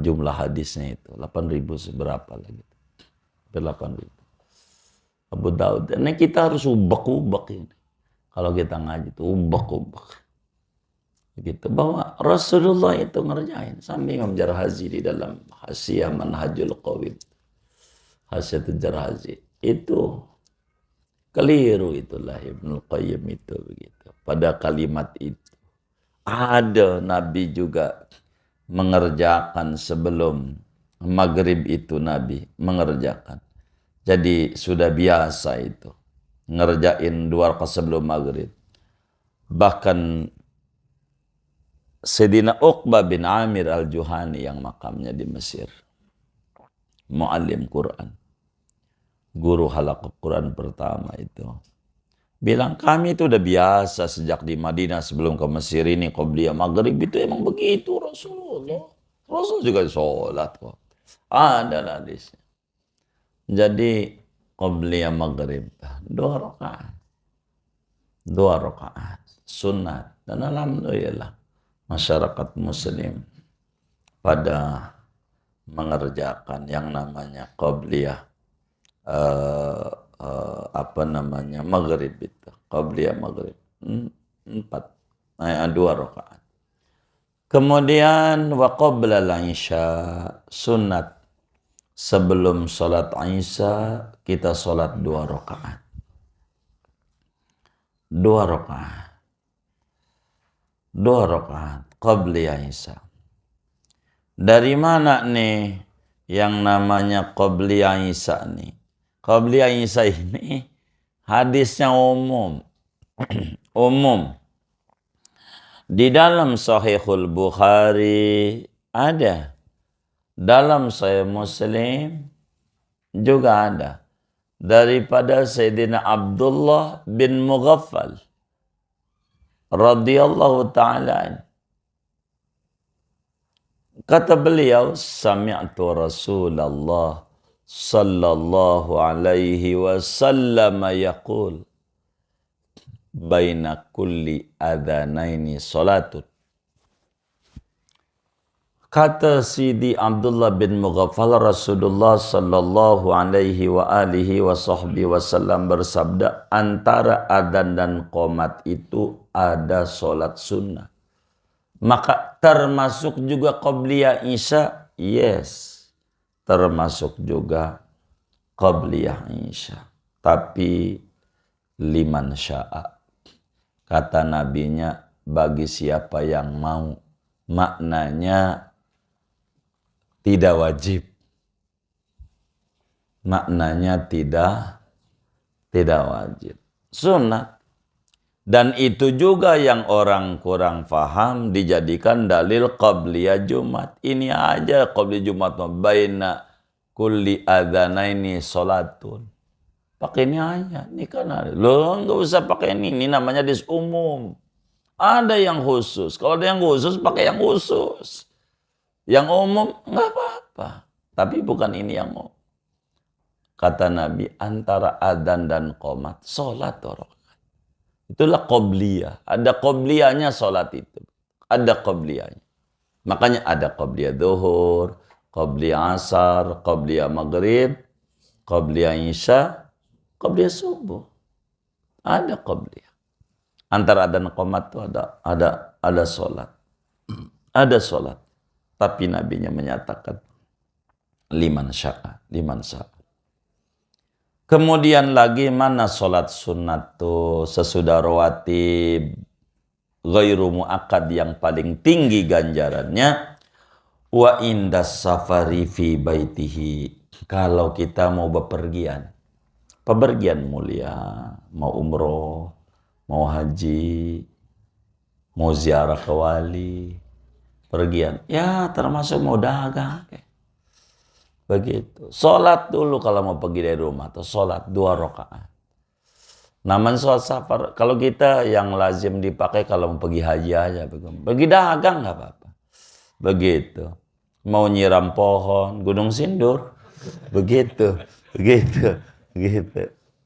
Jumlah hadisnya itu 8.000 seberapa lagi. Hampir 8.000. Abu Daud. Ini kita harus ubek-ubek ini. Kalau kita ngaji itu ubek-ubek. Gitu. Bahwa Rasulullah itu ngerjain. Sambil Imam Jarhazi di dalam Hasyiah Manhajul Qawid. Hasyiatul Jarhazi. Itu keliru itulah Ibnu Qayyim itu begitu. Pada kalimat itu ada Nabi juga mengerjakan sebelum maghrib itu Nabi mengerjakan. Jadi sudah biasa itu ngerjain 2 rakaat sebelum maghrib. Bahkan Sayyidina Uqbah bin Amir al-Juhani yang makamnya di Mesir, muallim Quran, guru halaqah Quran pertama itu, bilang kami itu udah biasa sejak di Madinah sebelum ke Mesir ini qabliyah maghrib itu emang begitu Rasulullah. Rasul juga sholat kok. Ada hadisnya. Jadi qabliyah maghrib 2 rakaat. 2 rakaat sunat. Dan alhamdulillah masyarakat muslim pada mengerjakan yang namanya qabliyah maghrib itu. Qabliyah maghrib. 2 rakaat. Kemudian wa qabla al-isya sunat. Sebelum sholat Isya kita sholat 2 rakaat. 2 rakaat. 2 rakaat qabliyah Isya. Dari mana nih yang namanya qabliyah Isya nih? Qabliyah Isya ini hadisnya umum. Umum. Di dalam Sahihul Bukhari ada. Dalam Sahih Muslim juga ada. Daripada Sayyidina Abdullah bin Mughaffal radhiyallahu ta'ala. Kata beliau, sami'tu Rasulullah sallallahu alaihi wasallam yaqul baina kulli adhanaini salatun. Kata Sidi Abdullah bin Mughaffal, Rasulullah sallallahu alaihi wa alihi wa sahbihi wasallam bersabda, antara adzan dan qomat itu ada solat sunnah. Maka termasuk juga qabliyah Isya? Yes. Termasuk juga qabliyah Isya. Tapi liman sya'a. Kata nabinya, bagi siapa yang mau. Maknanya tidak wajib. Maknanya tidak wajib. Sunnah. Dan itu juga yang orang kurang paham dijadikan dalil qabliyah Jumat. Ini aja qabliyah Jumat. Baina kulli adzanaini salatun. Pakai ini aja. Ini kan ada. Loh, nggak usah pakai ini namanya hadis umum. Ada yang khusus. Kalau ada yang khusus, pakai yang khusus. Yang umum, nggak apa-apa. Tapi bukan ini yang mau. Kata Nabi, antara adzan dan qomat, sholat orang. Itulah qabliyah. Ada qabliyahnya sholat itu. Ada qabliyahnya. Makanya ada qabliyah zuhur, qabliyah asar, qabliyah maghrib, qabliyah isya, qabliyah subuh. Ada qabliyah. Antara adzan dan qomat itu ada sholat. Ada sholat. Tapi nabinya menyatakan liman sya'a. Kemudian lagi mana sholat sunat tuh sesudah rawatib ghairu muakkad yang paling tinggi ganjarannya wa indas safari fi baitihi. Kalau kita mau bepergian mulia, mau umroh, mau haji, mau ziarah ke wali, pergian, ya termasuk mau dagang. Begitu. Sholat dulu kalau mau pergi dari rumah. Atau sholat 2 rakaat. Namanya sholat safar. Kalau kita yang lazim dipakai kalau mau pergi haji aja. Pergi dagang nggak apa-apa. Begitu. Mau nyiram pohon, Gunung Sindur. Begitu.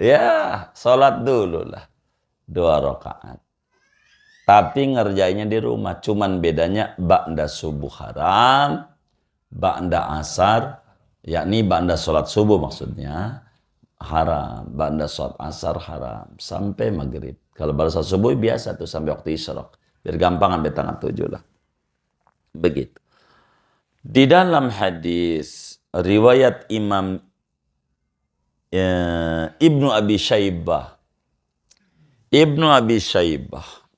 Ya, sholat dulu lah. 2 rakaat. Tapi ngerjainnya di rumah. Cuman bedanya ba'da subuh haram, ba'da asar, yakni ba'da sholat subuh maksudnya haram, ba'da sholat asar haram, sampai maghrib. Kalau baru sholat subuh biasa tuh sampai waktu isyraq. Biar gampang ambil tanggal 7 lah. Begitu. Di dalam hadis riwayat Imam Ibnu Abi Syaibah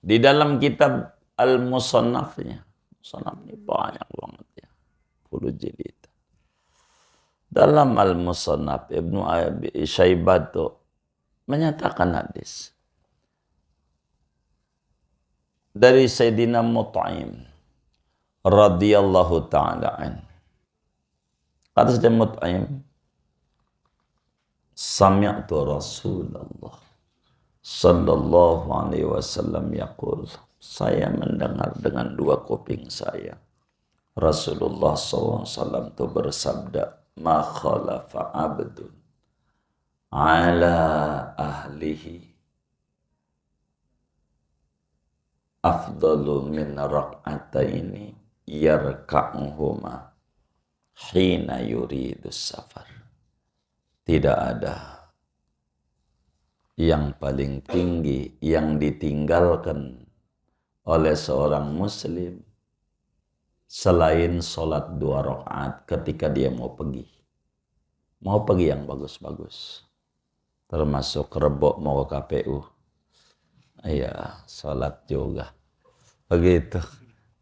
di dalam kitab Al-Musannafnya. Musannaf ini banyak banget ya. 10 jilid. Dalam Al-Musannaf Ibnu Abi Syaibah itu menyatakan hadis dari Sayyidina Mut'im radhiyallahu ta'ala an. Kata Sayyidina Mut'im, sami'tu Rasulullah sallallahu alaihi wasallam yaqul, saya mendengar dengan 2 kuping saya Rasulullah SAW itu bersabda, ma khalafa abdun ala ahlihi afdalu min rak'ataini yarka'uhuma hina yuridus safar. Tidak ada yang paling tinggi yang ditinggalkan oleh seorang muslim selain sholat 2 rakaat ketika dia mau pergi. Mau pergi yang bagus-bagus. Termasuk rebok mau ke KPU. Iya, sholat juga. Begitu.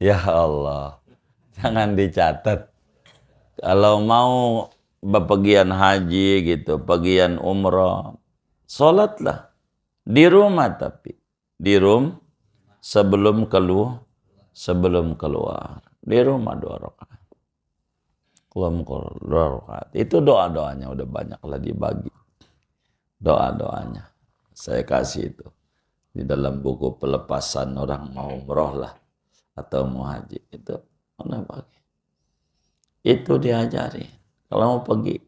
Ya Allah. Jangan dicatat. Kalau mau bepergian haji gitu, pergian umroh, sholatlah. Di rumah tapi. Di rumah sebelum keluar. Di rumah 2 rakaat. Keluar 2 rakaat. Itu doa-doanya udah banyaklah dibagi. Doa-doanya. Saya kasih itu. Di dalam buku pelepasan orang mau umroh lah. Atau mau haji. Itu mana bagi. Itu diajari. Kalau mau pergi.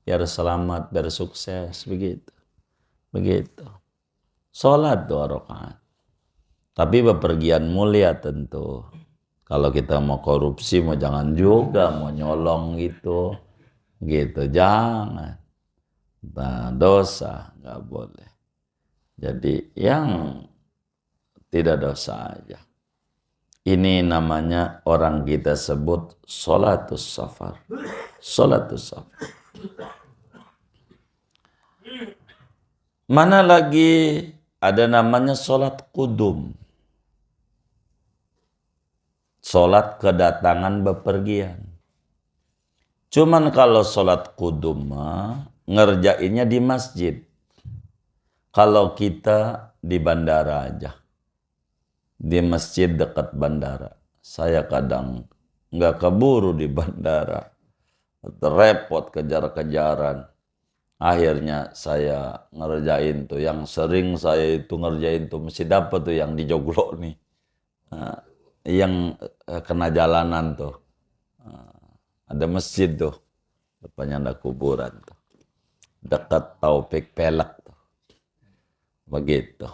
Biar selamat, biar sukses. Begitu. Sholat 2 rakaat. Tapi bepergian mulia tentu. Kalau kita mau korupsi, mau jangan juga. Mau nyolong gitu. Jangan. Nah, dosa nggak boleh. Jadi yang tidak dosa aja. Ini namanya orang kita sebut sholatus safar. Sholatus safar. Mana lagi ada namanya sholat kudum. Sholat kedatangan bepergian. Cuman kalau sholat kudum ngerjainnya di masjid. Kalau kita di bandara aja. Di masjid dekat bandara. Saya kadang nggak keburu di bandara. Repot kejar-kejaran. Akhirnya saya ngerjain tuh. Yang sering saya itu ngerjain tuh. Mesti dapat tuh yang di Joglo nih. Yang kena jalanan tuh. Ada masjid tuh. Depannya ada kuburan tuh. Dekat Taufik Pelak tuh. Begitu.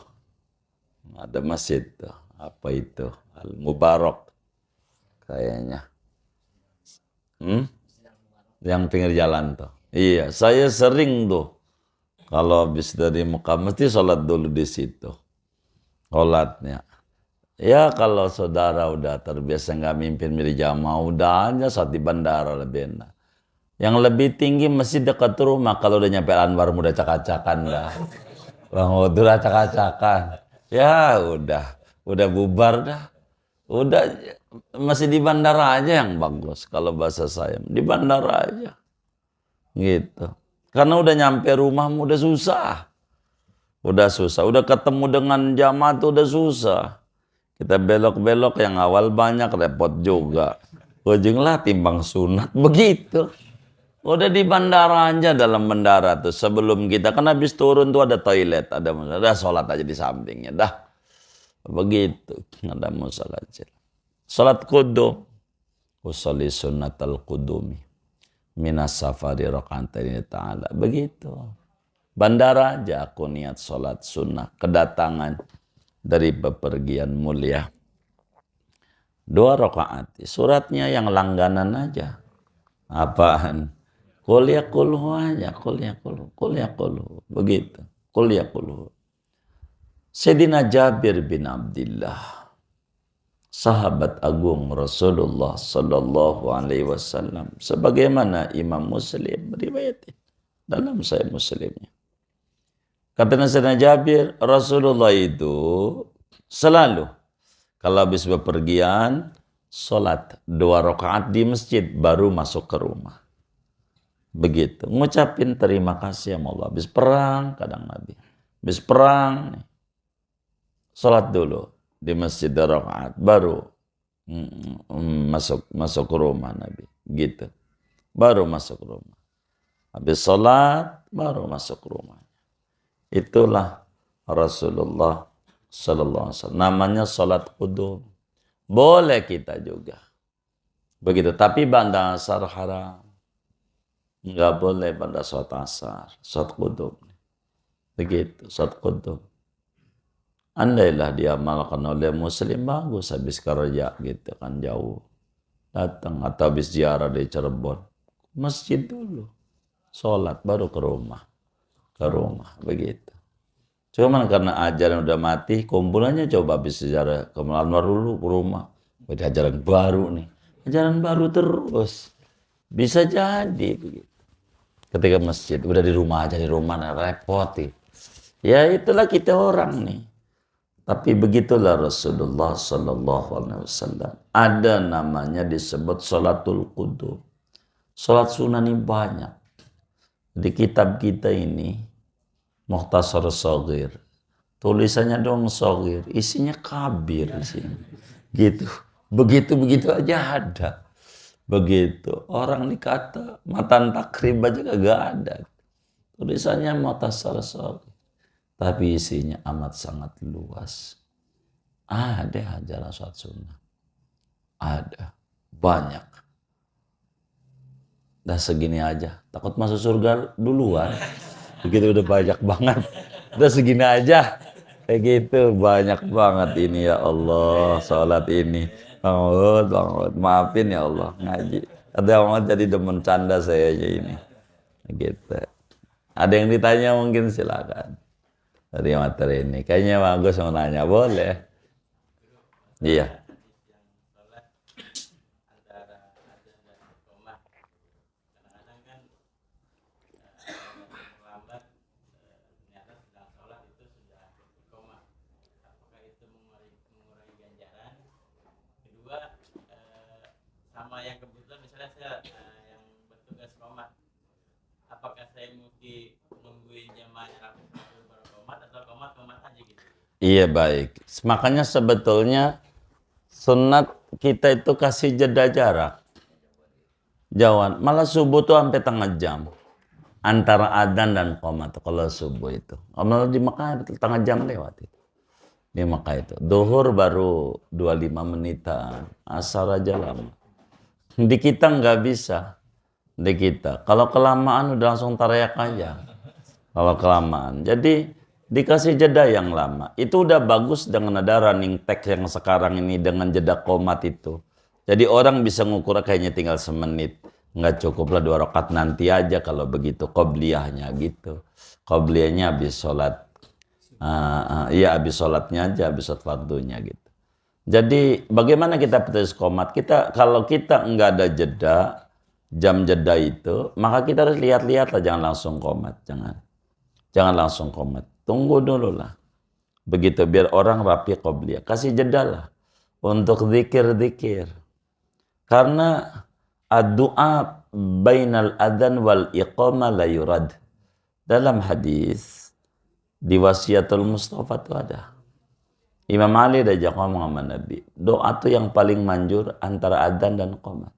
Ada masjid tuh. Apa itu? Al-Mubarak. Kayaknya. Yang pinggir jalan tuh. Iya, saya sering tuh. Kalau habis dari Mekah mesti sholat dulu di situ. Sholatnya. Ya kalau saudara udah terbiasa nggak mimpin milih jamaah, udah aja saat di bandara lebih enak. Yang lebih tinggi masih dekat rumah. Kalau udah nyampe Anwar udah acak-acakan dah. Bang udah acak-acakan. Ya udah bubar dah. Udah masih di bandara aja yang bagus kalau bahasa saya. Di bandara aja. Gitu. Karena udah nyampe rumahmu udah susah. Udah ketemu dengan jamaah tuh udah susah. Kita belok-belok yang awal banyak repot juga. Ujunglah timbang sunat begitu. Udah di bandara aja, dalam bandara tuh sebelum kita kan habis turun tuh ada toilet, ada sholat aja di sampingnya dah. Begitu, ada musola aja. Sholat kudum. Usolli sunnatal kudumi. Minas safari raka'ataini ta'ala. Begitu. Bandara aja aku niat sholat sunnah. Kedatangan dari bepergian mulia. 2 rakaat. Suratnya yang langganan aja. Apaan? Qul yaqulhu aja. Qul yaqulhu. Begitu. Qul yaqulhu. Sayyidina Jabir bin Abdullah, sahabat agung Rasulullah sallallahu alaihi wasallam, sebagaimana Imam Muslim meriwayatkan dalam Sahih Muslimnya. Kata Sayyidina Jabir, Rasulullah itu selalu kalau habis bepergian sholat 2 rakaat di masjid baru masuk ke rumah. Begitu, ngucapin terima kasih sama Allah. Habis perang kadang Nabi. Habis perang nih, sholat dulu di masjid 2 rakaat baru masuk ke rumah Nabi. Gitu. Baru masuk rumah. Habis sholat baru masuk rumah. Itulah Rasulullah sallallahu alaihi wasallam. Namanya sholat kudum. Boleh kita juga. Begitu. Tapi pada asar haram. Enggak boleh pada sholat asar. Sholat kudum. Begitu. Sholat kudum. Andailah diamalkan oleh muslim bagus habis kerja gitu kan jauh. Datang atau habis ziarah dari Cirebon, masjid dulu, sholat baru ke rumah begitu. Cuman karena ajaran udah mati, kumpulannya coba habis sejarah ke Anwar dulu ke rumah. Ada ajaran baru nih. Ajaran baru terus. Bisa jadi begitu. Ketika masjid udah di rumah aja, di rumah repot nih. Ya itulah kita orang nih. Tapi begitulah Rasulullah Sallallahu Alaihi Wasallam. Ada namanya disebut Salatul Qudum. Salat sunnah ini banyak. Di kitab kita ini Mukhtasar Shaghir. Tulisannya dong Shaghir, isinya kabir isinya. Gitu. Begitu aja ada. Begitu. Orang dikata matan takrib aja kagak ada. Tulisannya Mukhtasar Shaghir. Tapi isinya amat sangat luas. Ada ajaran sholat sunnah. Ada. Banyak. Dah segini aja. Takut masuk surga duluan. Begitu udah banyak banget. Udah segini aja. Kayak gitu. Banyak banget ini ya Allah. Sholat ini. Banget. Maafin ya Allah. Ngaji. Ada yang jadi demen canda saya aja ini. Gitu. Ada yang ditanya mungkin silakan. Dari materi ini. Kayaknya bagus mau nanya. Boleh. Iya. Sama yang kebetulan misalnya saya yang bertugas komat, apakah saya mesti nungguin jamaahnya rapi baru komat atau komat aja gitu? Iya baik. Makanya sebetulnya sunat kita itu kasih jeda jarak. Jangan malah subuh tuh sampai tengah jam antara adzan dan qomat kalau subuh itu. Kalau di Mekah tengah jam lewat itu. Di Mekah itu. Duhur baru 25 menitan. Asar aja lama. Di kita nggak bisa. Di kita. Kalau kelamaan udah langsung tariak aja. Kalau kelamaan. Jadi dikasih jeda yang lama. Itu udah bagus dengan ada running text yang sekarang ini dengan jeda qomat itu. Jadi orang bisa ngukur kayaknya tinggal semenit. Nggak cukuplah 2 rakaat nanti aja kalau begitu. Qobliyahnya gitu. Qobliyahnya habis sholat. Iya habis sholatnya aja, habis sholat fardunya gitu. Jadi bagaimana kita putus qomat? Kalau kita nggak ada jeda, jam jeda itu, maka kita harus lihat-lihat lah, jangan langsung qomat. Jangan langsung qomat. Tunggu dulu lah. Begitu biar orang rapi qobliyah. Kasih jeda lah untuk zikir-zikir. Karena ad-du'a bainal adzan wal iqamah la yurad. Dalam hadis di Wasiatul Mustafa itu ada. Imam Ali diajak ngomong sama Nabi. Doa tuh yang paling manjur antara adzan dan qomat.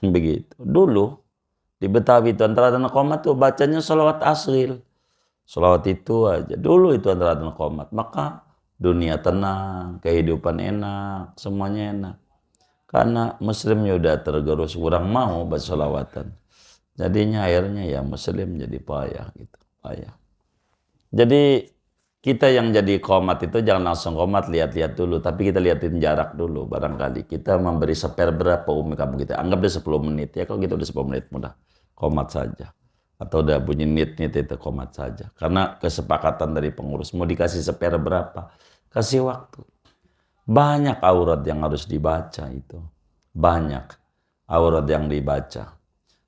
Begitu. Dulu di Betawi itu antara adzan dan qomat tuh bacanya sholawat asril. Sholawat itu aja. Dulu itu antara adzan dan qomat. Maka dunia tenang, kehidupan enak, semuanya enak. Karena muslimnya udah tergerus, kurang mau baca sholawatan. Jadinya akhirnya ya muslim jadi payah gitu. Payah. Jadi kita yang jadi qomat itu jangan langsung qomat, lihat-lihat dulu. Tapi kita lihatin jarak dulu. Barangkali kita memberi spare berapa kamu kita. Anggap dia 10 menit. Ya kalau kita udah 10 menit mudah. Qomat saja. Atau udah bunyi nit-nit itu qomat saja. Karena kesepakatan dari pengurus. Mau dikasih spare berapa. Kasih waktu. Banyak aurat yang harus dibaca itu. Banyak aurat yang dibaca.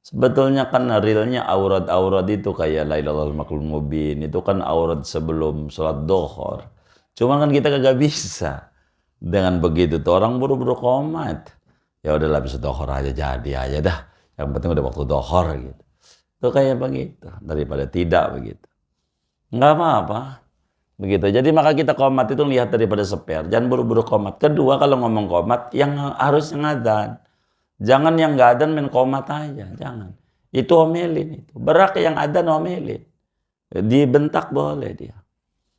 Sebetulnya kan realnya aurat-aurat itu kayak la ilaha illallah maklum mubin. Itu kan aurat sebelum sholat dohor. Cuma kan kita kagak bisa. Dengan begitu tuh orang buru-buru qomat. Ya udahlah bisa dohor aja jadi aja dah. Yang penting udah waktu dohor gitu. Itu kayak begitu. Daripada tidak begitu. Nggak apa-apa. Begitu. Jadi maka kita qomat itu lihat daripada spare. Jangan buru-buru qomat. Kedua kalau ngomong qomat yang harus ngadzan. Jangan yang nggak adzan main qomat aja, jangan. Itu omelin itu. Berak yang adzan omelin. Dibentak boleh dia.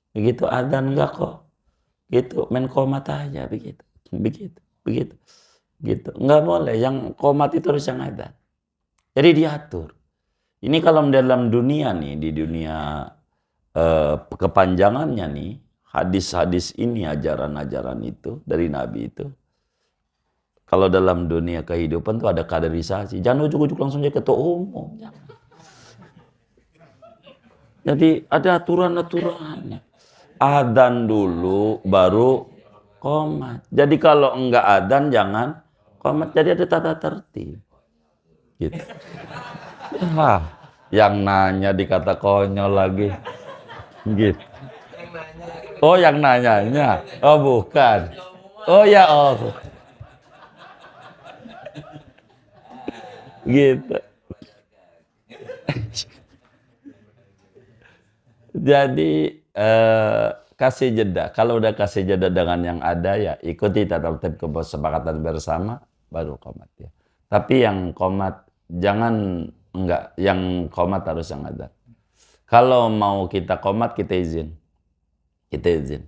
Begitu adzan enggak kok. Gitu, main qomat aja begitu. Begitu. Gitu. Enggak boleh, yang qomat itu harus yang adzan. Jadi diatur. Ini kalau dalam dunia nih, di dunia kepanjangannya nih, hadis-hadis ini, ajaran-ajaran itu dari Nabi itu. Kalau dalam dunia kehidupan tuh ada kaderisasi. Jangan ujuk-ujuk langsung jadi ketua umum. Jadi ada aturan-aturannya. Adzan dulu baru qomat. Jadi kalau enggak adzan jangan qomat. Jadi ada tata tertib. Gitu. Wah, yang nanya dikata konyol lagi. Gitu. Oh, yang nanyanya. Oh, bukan. Oh ya, oh. Gitu. Jadi kasih jeda. Kalau udah kasih jeda dengan yang ada ya ikuti tata tertib kesepakatan bersama baru qomat ya. Tapi yang qomat jangan enggak, yang qomat harus yang ada. Kalau mau kita qomat kita izin. Kita izin.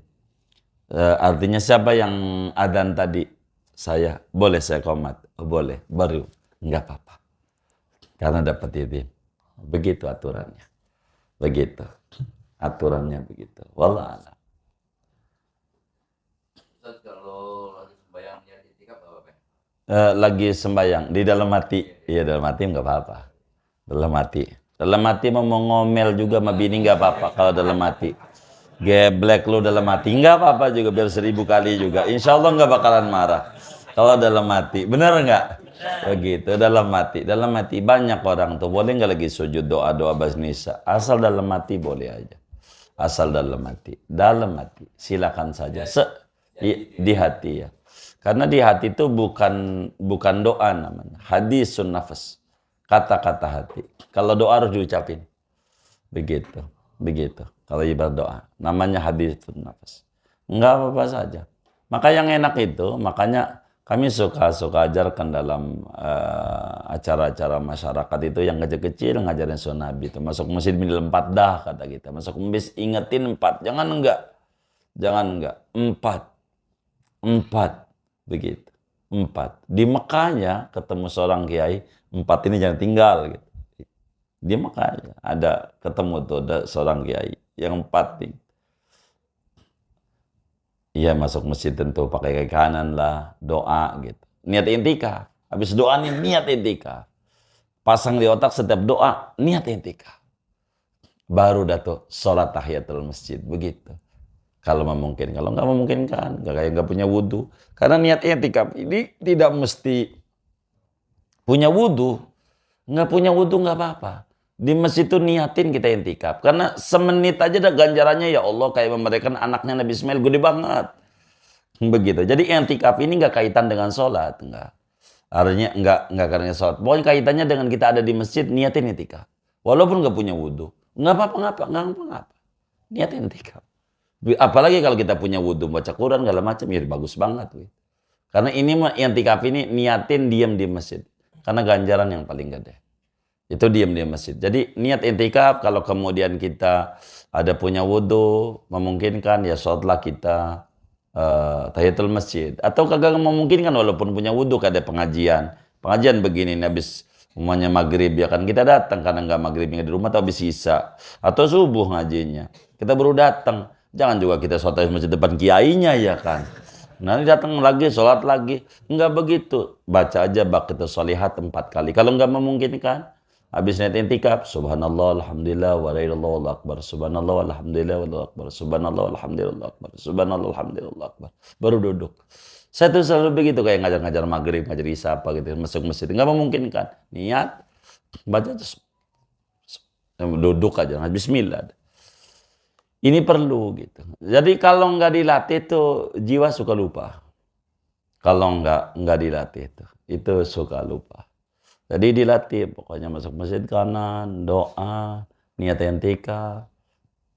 Artinya siapa yang adzan tadi? Saya. Boleh saya qomat? Oh, boleh. Baru. Enggak apa-apa. Karena dapat izin. Begitu aturannya. Begitu. Aturannya begitu. Wallah a'lam. Ustaz, kalau lagi sembahyang niat itikaf apa? Lagi sembahyang di dalam hati. Iya, dalam hati enggak apa-apa. Dalam hati. Dalam hati mau ngomel juga sama bini enggak apa-apa kalau dalam hati. Geblek lu dalam hati enggak apa-apa juga, biar 1000 kali juga. Insya Allah enggak bakalan marah. Kalau dalam hati, bener enggak? Begitu, dalam hati. Dalam hati banyak orang tuh boleh enggak lagi sujud doa-doa basnisa. Asal dalam hati boleh aja. Asal dalam hati. Dalam hati, silakan saja. Di hati ya. Karena di hati itu bukan doa namanya. Hadisun nafas. Kata-kata hati. Kalau doa harus diucapin. Begitu. Begitu. Kalau ibadah doa. Namanya hadisun nafas. Enggak apa-apa saja. Maka yang enak itu, makanya kami suka ajarkan dalam acara-acara masyarakat itu yang kecil-kecil ngajarin sunnah Nabi itu. Masuk masjid minil 4 dah kata kita. Masuk masjid ingetin 4. Jangan enggak. 4. Begitu. 4. Di Mekahnya ketemu seorang kiai, 4 ini jangan tinggal gitu. Di Mekah ada ketemu tuh ada seorang kiai yang 4 nih. Iya, masuk masjid tentu pakai kaki kanan lah, doa gitu. Niat intikaf. Habis doa nih niat intikaf. Pasang di otak setiap doa niat intikaf. Baru dah tuh sholat tahiyatul masjid begitu. Kalau memungkinkan, kalau nggak memungkinkan, nggak punya wudhu. Karena niat intikaf ini tidak mesti punya wudhu. Nggak punya wudhu nggak apa-apa. Di masjid itu niatin kita intikaf. Karena semenit aja ada ganjarannya ya Allah. Kayak memberikan anaknya Nabi Ismail gede banget. Begitu. Jadi intikaf ini nggak kaitan dengan sholat. Nggak. Artinya nggak karena sholat. Pokoknya kaitannya dengan kita ada di masjid niatin intikaf. Walaupun nggak punya wudhu. Nggak apa-apa. Niatin intikaf. Apalagi kalau kita punya wudhu, baca Quran, segala macam. Ya bagus banget. Karena ini intikaf ini niatin diam di masjid. Karena ganjaran yang paling gede. Itu diam di masjid. Jadi niat intikaf kalau kemudian kita ada punya wudhu, memungkinkan ya sholatlah kita tahiyatul masjid. Atau kagak memungkinkan walaupun punya wudhu ada pengajian. Pengajian begini habis umumnya maghrib ya kan kita datang karena nggak maghribnya di rumah atau habis sisa. Atau subuh ngajinya. Kita baru datang. Jangan juga kita sholat di masjid depan kiainya ya kan. Nanti datang lagi, sholat lagi. Enggak begitu. Baca aja baqiyatu sholihat 4 kali. Kalau enggak memungkinkan, habis niat intikaf, subhanallah, alhamdulillah, wa la ilaha illallah, wallahu akbar. Subhanallah, alhamdulillah, wallahu akbar. Subhanallah, alhamdulillah, wallahu akbar. Subhanallah, alhamdulillah, wallahu akbar. Baru duduk. Saya tuh selalu begitu kayak ngajar-ngajar maghrib, ngajar isya apa gitu. Masuk masjid. Enggak memungkinkan. Niat, baca terus. Duduk aja, bismillah. Ini perlu gitu. Jadi kalau nggak dilatih tuh jiwa suka lupa. Kalau nggak dilatih itu suka lupa. Jadi dilatih, pokoknya masuk masjid kanan, doa, niat intikaf,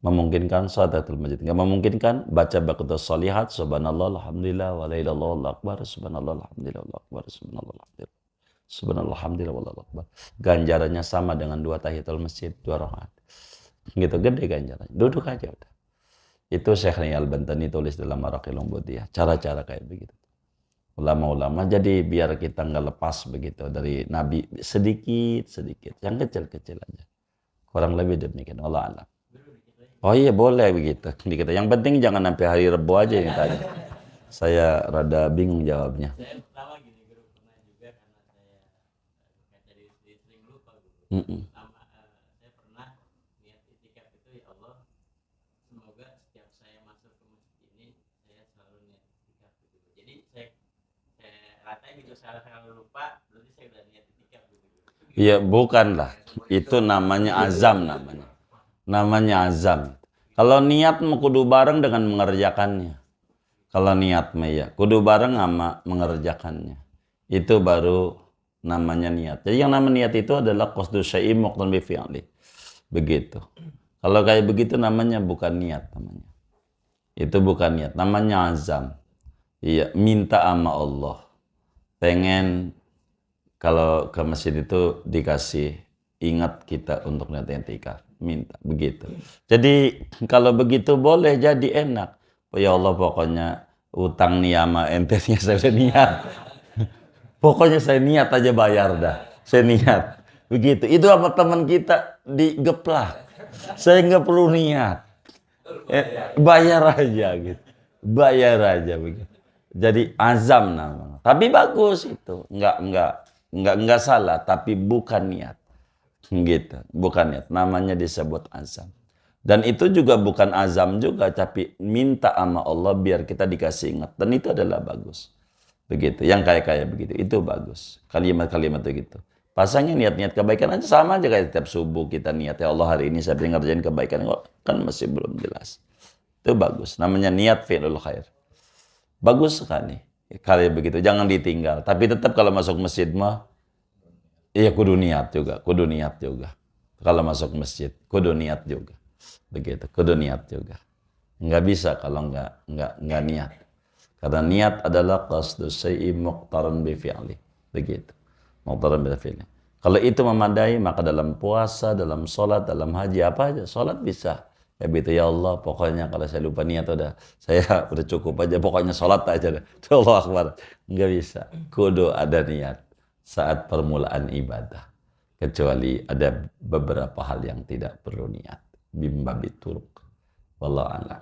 memungkinkan sholatul masjid. Nggak memungkinkan baca baqiyatu sholihat, subhanallah, alhamdulillah, wa la ilaha illallah, wallahu akbar, subhanallah, alhamdulillah, wallahu akbar, subhanallah, alhamdulillah, subhanallah, alhamdulillah, wallahu akbar. Ganjarannya sama dengan 2 tahiyatul masjid, 2 rakaat. Gitu gede ganjaran. Duduk aja udah. Itu Syekh Al-Bantani tulis dalam Maraqil Ubudiyah. Cara-cara kayak begitu. Ulama-ulama jadi biar kita nggak lepas begitu dari Nabi sedikit. Yang kecil-kecil aja. Kurang lebih demikian. Allah alam. Oh iya boleh begitu. Yang penting jangan sampai hari Rebo aja yang tanya. Saya rada bingung jawabnya. Saya pertama gini, guru. sering lupa gitu. Mm-mm. Saya pernah niat itikaf itu, ya Allah, semoga setiap saya masuk ke masjid ini saya selalu niat itikaf gitu. Jadi saya ratain gitu, saya selalu lupa, berarti saya udah niat itikaf gitu. Ya bukanlah, itu namanya azam namanya. Namanya azam. Kalau niat mau kudu bareng dengan mengerjakannya. Kalau niat mah ya, kudu bareng sama mengerjakannya. Itu baru namanya niat. Jadi yang namanya niat itu adalah qasdu syai'i muqtan bi fi'li. Begitu. Kalau kayak begitu namanya bukan niat namanya. Itu bukan niat, namanya azam. Iya, minta sama Allah. Pengen kalau ke masjid itu dikasih ingat kita untuk niat i'tikaf, minta begitu. Jadi kalau begitu boleh jadi enak. Ya Allah, pokoknya utang nih sama ente-nya saya udah niat. Pokoknya saya niat aja bayar dah. Saya niat. Begitu. Itu apa teman kita digeplak. Saya nggak perlu niat. Bayar aja gitu. Bayar aja begitu. Jadi azam namanya. Tapi bagus itu. Enggak salah, tapi bukan niat. Gitu, bukan niat. Namanya disebut azam. Dan itu juga bukan azam juga, tapi minta sama Allah biar kita dikasih ingat. Dan itu adalah bagus. Begitu, yang kayak begitu, itu bagus. Kalimat-kalimat begitu. Pasangnya niat-niat kebaikan aja sama aja kayak setiap subuh kita niat, ya Allah hari ini saya pengen ngerjain kebaikan, kan masih belum jelas. Itu bagus, namanya niat fi'lul khair. Bagus sekali. Kali begitu, jangan ditinggal. Tapi tetap kalau masuk masjid mah, iya kudu niat juga, kudu niat juga. Kalau masuk masjid, kudu niat juga. Begitu, kudu niat juga. Nggak bisa kalau nggak niat. Karena niat adalah qasdu syai'i muqtaran bi fi'li. Begitu. Muqtaran bi fi'li. Kalau itu memadai, maka dalam puasa, dalam sholat, dalam haji, apa aja, sholat bisa. Ya begitu, ya Allah, pokoknya kalau saya lupa niat saya udah cukup aja, pokoknya sholat aja. Allah Akbar. Nggak bisa. Kudu ada niat saat permulaan ibadah. Kecuali ada beberapa hal yang tidak perlu niat. Bimbabi turuk. Wallahu a'lam.